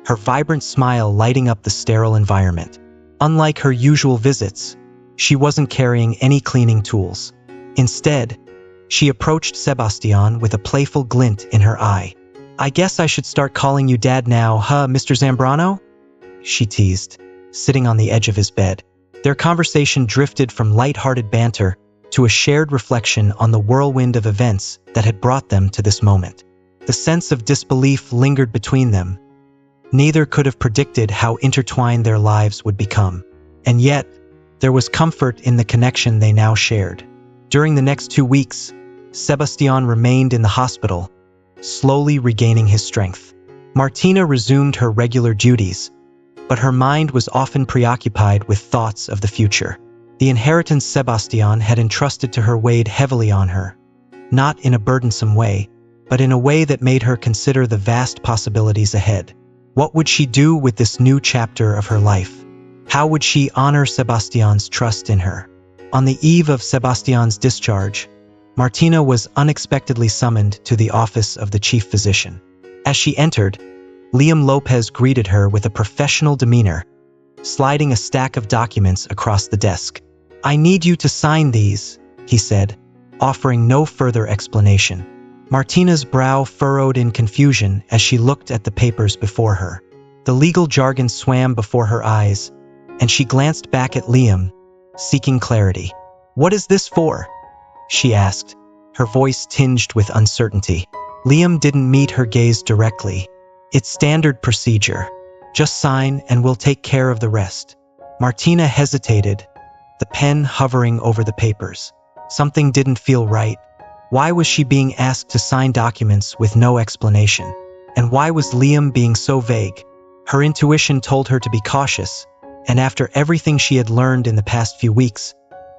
her vibrant smile lighting up the sterile environment. Unlike her usual visits, she wasn't carrying any cleaning tools. Instead, she approached Sebastian with a playful glint in her eye. "I guess I should start calling you Dad now, huh, Mr. Zambrano?" she teased, sitting on the edge of his bed. Their conversation drifted from light-hearted banter to a shared reflection on the whirlwind of events that had brought them to this moment. The sense of disbelief lingered between them. Neither could have predicted how intertwined their lives would become. And yet, there was comfort in the connection they now shared. During the next 2 weeks, Sebastian remained in the hospital, slowly regaining his strength. Martina resumed her regular duties, but her mind was often preoccupied with thoughts of the future. The inheritance Sebastian had entrusted to her weighed heavily on her, not in a burdensome way, but in a way that made her consider the vast possibilities ahead. What would she do with this new chapter of her life? How would she honor Sebastian's trust in her? On the eve of Sebastian's discharge, Martina was unexpectedly summoned to the office of the chief physician. As she entered, Liam Lopez greeted her with a professional demeanor, sliding a stack of documents across the desk. "I need you to sign these," he said, offering no further explanation. Martina's brow furrowed in confusion as she looked at the papers before her. The legal jargon swam before her eyes, and she glanced back at Liam, seeking clarity. "What is this for?" she asked, her voice tinged with uncertainty. Liam didn't meet her gaze directly. "It's standard procedure. Just sign and we'll take care of the rest." Martina hesitated, the pen hovering over the papers. Something didn't feel right. Why was she being asked to sign documents with no explanation? And why was Liam being so vague? Her intuition told her to be cautious, and after everything she had learned in the past few weeks,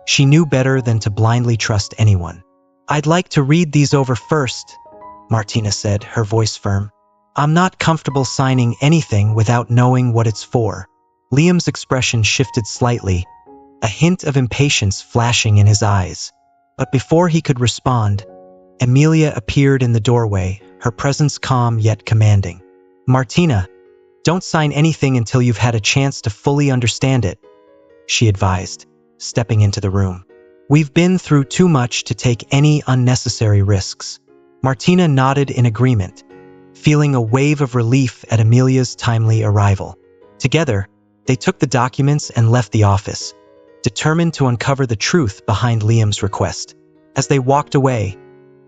she knew better than to blindly trust anyone. "I'd like to read these over first," Martina said, her voice firm. "I'm not comfortable signing anything without knowing what it's for." Liam's expression shifted slightly, a hint of impatience flashing in his eyes. But before he could respond, Emilia appeared in the doorway, her presence calm yet commanding. "Martina, don't sign anything until you've had a chance to fully understand it," she advised, stepping into the room. "We've been through too much to take any unnecessary risks." Martina nodded in agreement, feeling a wave of relief at Emilia's timely arrival. Together, they took the documents and left the office, determined to uncover the truth behind Liam's request. As they walked away,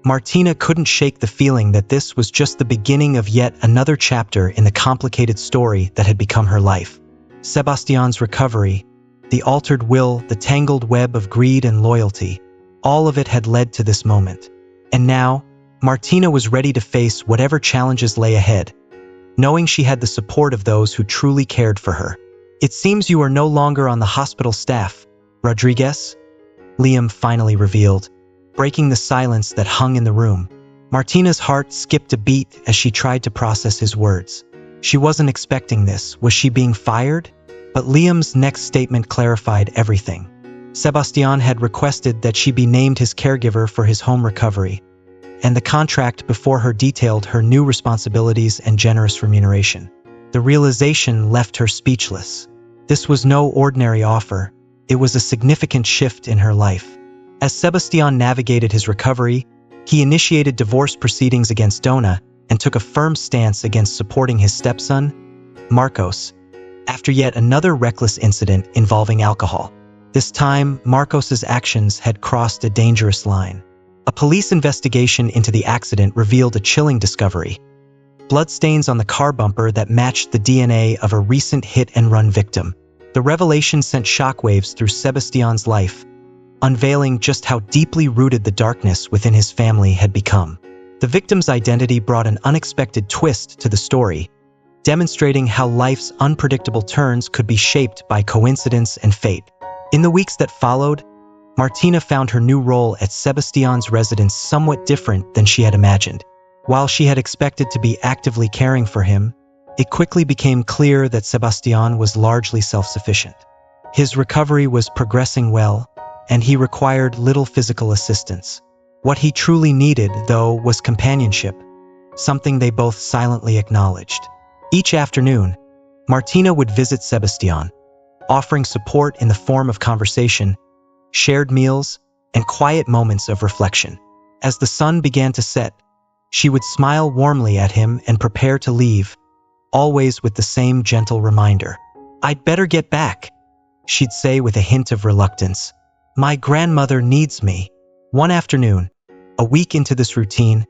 Martina couldn't shake the feeling that this was just the beginning of yet another chapter in the complicated story that had become her life. Sebastian's recovery, the altered will, the tangled web of greed and loyalty, all of it had led to this moment. And now, Martina was ready to face whatever challenges lay ahead, knowing she had the support of those who truly cared for her. "It seems you are no longer on the hospital staff, Rodriguez," Liam finally revealed, breaking the silence that hung in the room. Martina's heart skipped a beat as she tried to process his words. She wasn't expecting this. Was she being fired? But Liam's next statement clarified everything. Sebastian had requested that she be named his caregiver for his home recovery, and the contract before her detailed her new responsibilities and generous remuneration. The realization left her speechless. This was no ordinary offer. It was a significant shift in her life. As Sebastian navigated his recovery, he initiated divorce proceedings against Donna and took a firm stance against supporting his stepson, Marcos, after yet another reckless incident involving alcohol. This time, Marcos's actions had crossed a dangerous line. A police investigation into the accident revealed a chilling discovery: bloodstains on the car bumper that matched the DNA of a recent hit-and-run victim. The revelation sent shockwaves through Sebastian's life, unveiling just how deeply rooted the darkness within his family had become. The victim's identity brought an unexpected twist to the story, demonstrating how life's unpredictable turns could be shaped by coincidence and fate. In the weeks that followed, Martina found her new role at Sebastian's residence somewhat different than she had imagined. While she had expected to be actively caring for him, it quickly became clear that Sebastian was largely self-sufficient. His recovery was progressing well, and he required little physical assistance. What he truly needed, though, was companionship, something they both silently acknowledged. Each afternoon, Martina would visit Sebastian, offering support in the form of conversation, shared meals, and quiet moments of reflection. As the sun began to set, she would smile warmly at him and prepare to leave, always with the same gentle reminder. "I'd better get back," she'd say with a hint of reluctance. "My grandmother needs me." One afternoon, a week into this routine,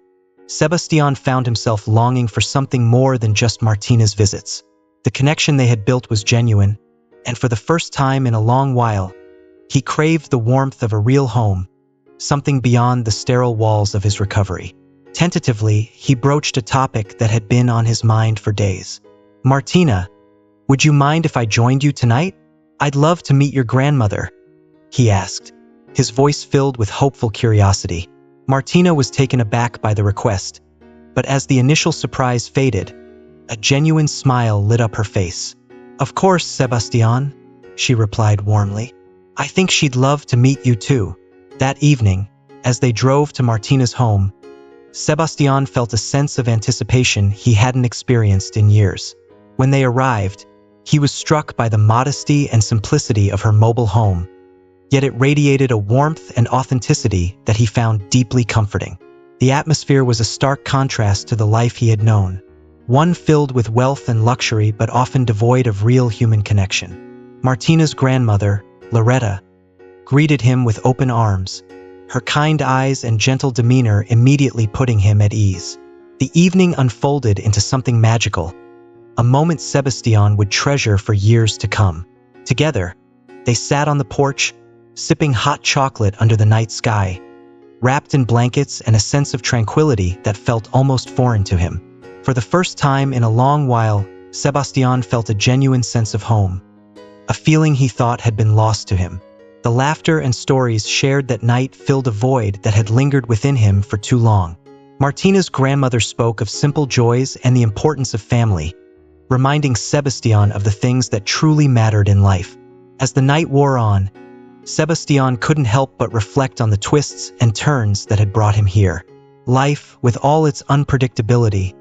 Sebastian found himself longing for something more than just Martina's visits. The connection they had built was genuine, and for the first time in a long while, he craved the warmth of a real home, something beyond the sterile walls of his recovery. Tentatively, he broached a topic that had been on his mind for days. "Martina, would you mind if I joined you tonight? I'd love to meet your grandmother," he asked, his voice filled with hopeful curiosity. Martina was taken aback by the request, but as the initial surprise faded, a genuine smile lit up her face. "Of course, Sebastian," she replied warmly. "I think she'd love to meet you too." That evening, as they drove to Martina's home, Sebastian felt a sense of anticipation he hadn't experienced in years. When they arrived, he was struck by the modesty and simplicity of her mobile home, yet it radiated a warmth and authenticity that he found deeply comforting. The atmosphere was a stark contrast to the life he had known, one filled with wealth and luxury but often devoid of real human connection. Martina's grandmother, Loretta, greeted him with open arms, her kind eyes and gentle demeanor immediately putting him at ease. The evening unfolded into something magical, a moment Sebastian would treasure for years to come. Together, they sat on the porch, sipping hot chocolate under the night sky, wrapped in blankets and a sense of tranquility that felt almost foreign to him. For the first time in a long while, Sebastian felt a genuine sense of home, a feeling he thought had been lost to him. The laughter and stories shared that night filled a void that had lingered within him for too long. Martina's grandmother spoke of simple joys and the importance of family, reminding Sebastian of the things that truly mattered in life. As the night wore on, Sebastian couldn't help but reflect on the twists and turns that had brought him here. Life, with all its unpredictability,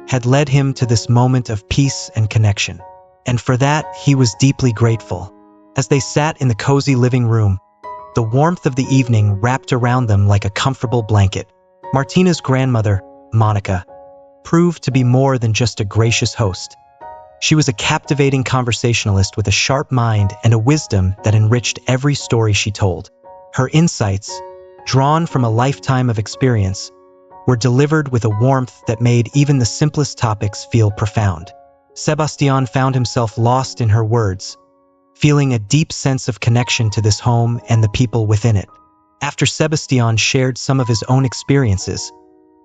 had led him to this moment of peace and connection, and for that he was deeply grateful. As they sat in the cozy living room, the warmth of the evening wrapped around them like a comfortable blanket. Martina's grandmother, Monica, proved to be more than just a gracious host. She was a captivating conversationalist with a sharp mind and a wisdom that enriched every story she told. Her insights, drawn from a lifetime of experience, were delivered with a warmth that made even the simplest topics feel profound. Sebastian found himself lost in her words, feeling a deep sense of connection to this home and the people within it. After Sebastian shared some of his own experiences,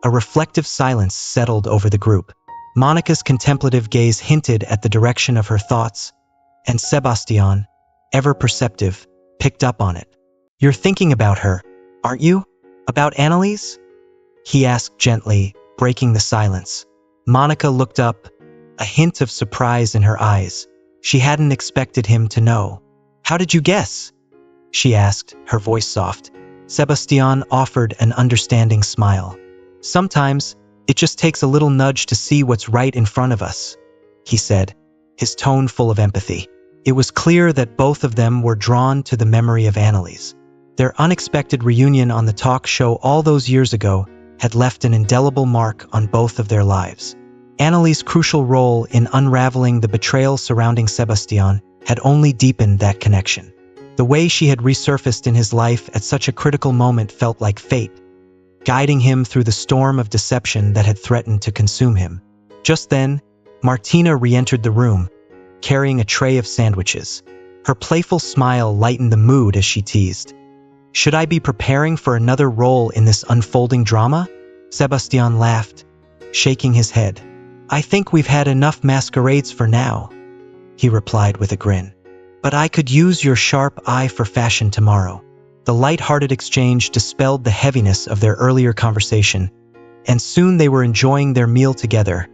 a reflective silence settled over the group. Monica's contemplative gaze hinted at the direction of her thoughts, and Sebastian, ever perceptive, picked up on it. "You're thinking about her, aren't you? About Annalise?" he asked gently, breaking the silence. Monica looked up, a hint of surprise in her eyes. She hadn't expected him to know. "How did you guess?" she asked, her voice soft. Sebastian offered an understanding smile. "Sometimes, it just takes a little nudge to see what's right in front of us," he said, his tone full of empathy. It was clear that both of them were drawn to the memory of Annalise. Their unexpected reunion on the talk show all those years ago had left an indelible mark on both of their lives. Annalise's crucial role in unraveling the betrayal surrounding Sebastian had only deepened that connection. The way she had resurfaced in his life at such a critical moment felt like fate, guiding him through the storm of deception that had threatened to consume him. Just then, Martina re-entered the room, carrying a tray of sandwiches. Her playful smile lightened the mood as she teased, "Should I be preparing for another role in this unfolding drama?" Sebastian laughed, shaking his head. "I think we've had enough masquerades for now," he replied with a grin. "But I could use your sharp eye for fashion tomorrow." The light-hearted exchange dispelled the heaviness of their earlier conversation, and soon they were enjoying their meal together,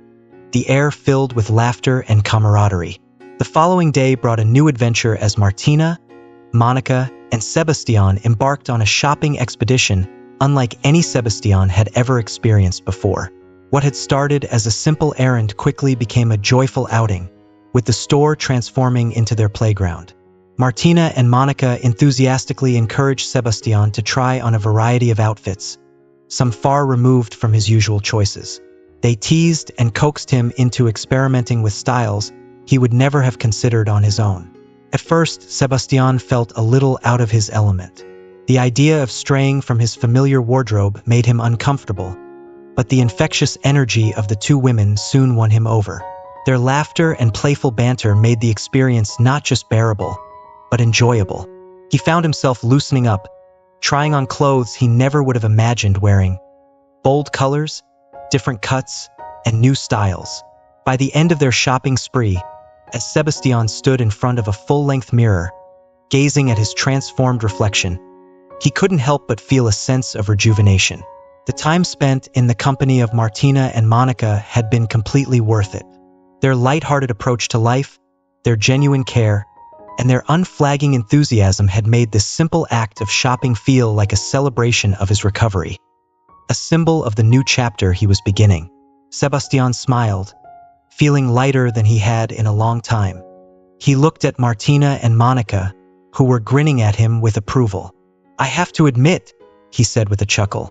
the air filled with laughter and camaraderie. The following day brought a new adventure as Martina, Monica, and Sebastian embarked on a shopping expedition unlike any Sebastian had ever experienced before. What had started as a simple errand quickly became a joyful outing, with the store transforming into their playground. Martina and Monica enthusiastically encouraged Sebastian to try on a variety of outfits, some far removed from his usual choices. They teased and coaxed him into experimenting with styles he would never have considered on his own. At first, Sebastian felt a little out of his element. The idea of straying from his familiar wardrobe made him uncomfortable, but the infectious energy of the two women soon won him over. Their laughter and playful banter made the experience not just bearable, but enjoyable. He found himself loosening up, trying on clothes he never would have imagined wearing. Bold colors, different cuts, and new styles. By the end of their shopping spree, as Sebastian stood in front of a full-length mirror, gazing at his transformed reflection, he couldn't help but feel a sense of rejuvenation. The time spent in the company of Martina and Monica had been completely worth it. Their light-hearted approach to life, their genuine care, and their unflagging enthusiasm had made this simple act of shopping feel like a celebration of his recovery, a symbol of the new chapter he was beginning. Sebastian smiled, feeling lighter than he had in a long time. He looked at Martina and Monica, who were grinning at him with approval. "I have to admit," he said with a chuckle,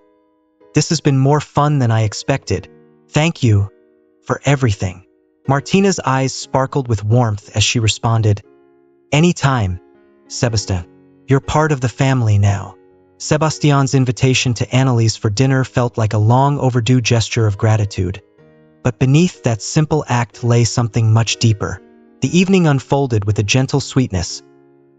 "this has been more fun than I expected. Thank you for everything." Martina's eyes sparkled with warmth as she responded, "Anytime, Sebastian. You're part of the family now." Sebastian's invitation to Annalise for dinner felt like a long overdue gesture of gratitude. But beneath that simple act lay something much deeper. The evening unfolded with a gentle sweetness,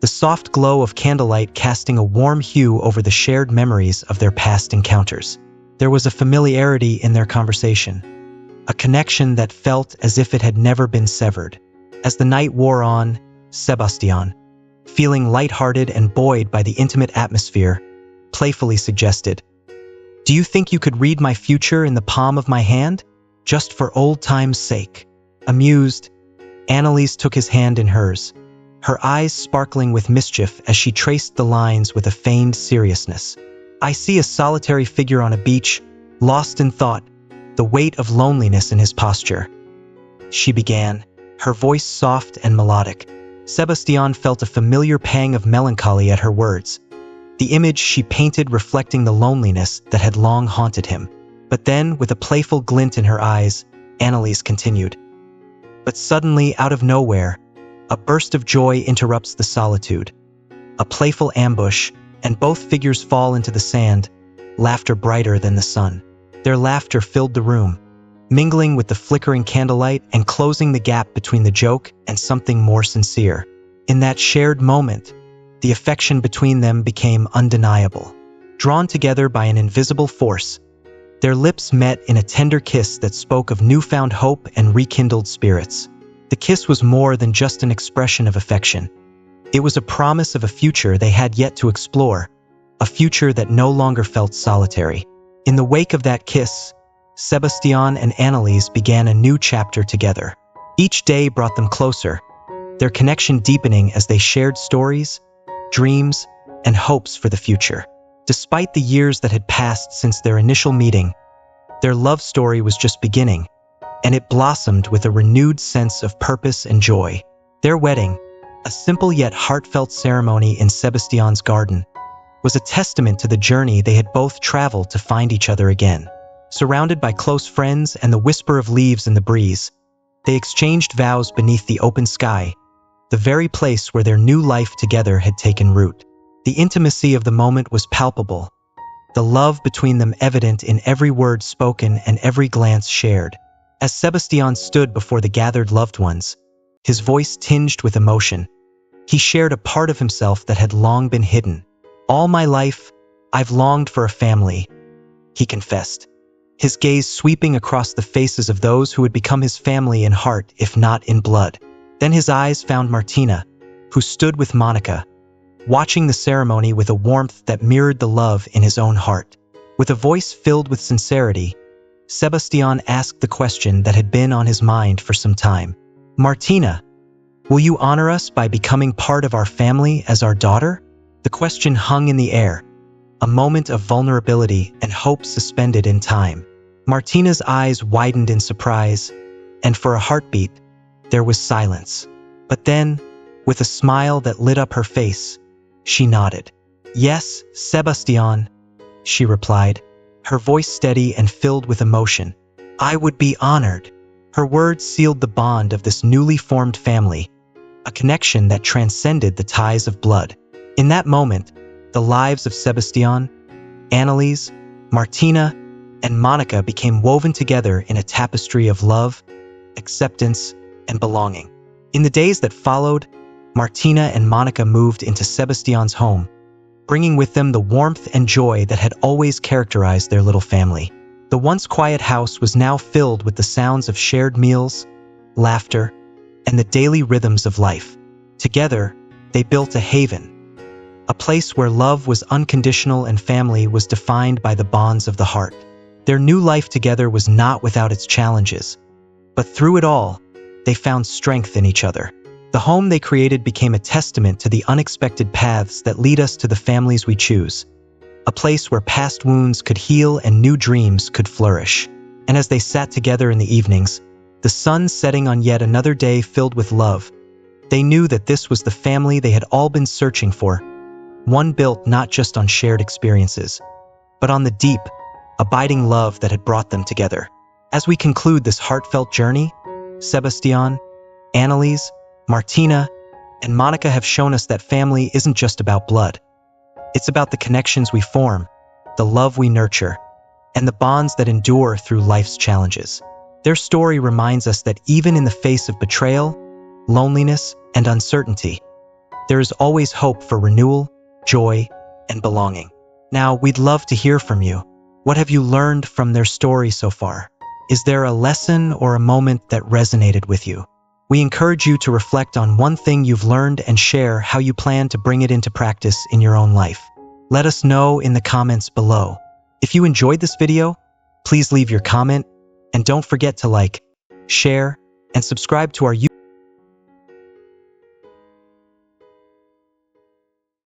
the soft glow of candlelight casting a warm hue over the shared memories of their past encounters. There was a familiarity in their conversation, a connection that felt as if it had never been severed. As the night wore on, Sebastian, feeling lighthearted and buoyed by the intimate atmosphere, playfully suggested, "Do you think you could read my future in the palm of my hand? Just for old time's sake." Amused, Annalise took his hand in hers, her eyes sparkling with mischief as she traced the lines with a feigned seriousness. "I see a solitary figure on a beach, lost in thought, the weight of loneliness in his posture," she began, her voice soft and melodic. Sebastian felt a familiar pang of melancholy at her words, the image she painted reflecting the loneliness that had long haunted him. But then, with a playful glint in her eyes, Annalise continued, "But suddenly, out of nowhere, a burst of joy interrupts the solitude. A playful ambush, and both figures fall into the sand, laughter brighter than the sun." Their laughter filled the room, mingling with the flickering candlelight and closing the gap between the joke and something more sincere. In that shared moment, the affection between them became undeniable. Drawn together by an invisible force, their lips met in a tender kiss that spoke of newfound hope and rekindled spirits. The kiss was more than just an expression of affection. It was a promise of a future they had yet to explore, a future that no longer felt solitary. In the wake of that kiss, Sebastian and Annalise began a new chapter together. Each day brought them closer, their connection deepening as they shared stories, dreams, and hopes for the future. Despite the years that had passed since their initial meeting, their love story was just beginning, and it blossomed with a renewed sense of purpose and joy. Their wedding, a simple yet heartfelt ceremony in Sebastian's garden, was a testament to the journey they had both traveled to find each other again. Surrounded by close friends and the whisper of leaves in the breeze, they exchanged vows beneath the open sky, the very place where their new life together had taken root. The intimacy of the moment was palpable, the love between them evident in every word spoken and every glance shared. As Sebastian stood before the gathered loved ones, his voice tinged with emotion, he shared a part of himself that had long been hidden. "All my life, I've longed for a family," he confessed. his gaze sweeping across the faces of those who would become his family in heart if not in blood. Then his eyes found Martina, who stood with Monica, watching the ceremony with a warmth that mirrored the love in his own heart. With a voice filled with sincerity, Sebastian asked the question that had been on his mind for some time. "Martina, will you honor us by becoming part of our family as our daughter?" The question hung in the air, a moment of vulnerability and hope suspended in time. Martina's eyes widened in surprise, and for a heartbeat, there was silence. But then, with a smile that lit up her face, she nodded. "Yes, Sebastian," she replied, her voice steady and filled with emotion. "I would be honored." Her words sealed the bond of this newly formed family, a connection that transcended the ties of blood. In that moment, the lives of Sebastian, Annalise, Martina, and Monica became woven together in a tapestry of love, acceptance, and belonging. In the days that followed, Martina and Monica moved into Sebastian's home, bringing with them the warmth and joy that had always characterized their little family. The once quiet house was now filled with the sounds of shared meals, laughter, and the daily rhythms of life. Together, they built a haven, a place where love was unconditional and family was defined by the bonds of the heart. Their new life together was not without its challenges, but through it all, they found strength in each other. The home they created became a testament to the unexpected paths that lead us to the families we choose, a place where past wounds could heal and new dreams could flourish. And as they sat together in the evenings, the sun setting on yet another day filled with love, they knew that this was the family they had all been searching for, one built not just on shared experiences, but on the deep, abiding love that had brought them together. As we conclude this heartfelt journey, Sebastian, Annalise, Martina, and Monica have shown us that family isn't just about blood. It's about the connections we form, the love we nurture, and the bonds that endure through life's challenges. Their story reminds us that even in the face of betrayal, loneliness, and uncertainty, there is always hope for renewal, joy, and belonging. Now, we'd love to hear from you. What have you learned from their story so far? Is there a lesson or a moment that resonated with you? We encourage you to reflect on one thing you've learned and share how you plan to bring it into practice in your own life. Let us know in the comments below. If you enjoyed this video, please leave your comment and don't forget to like, share, and subscribe to our YouTube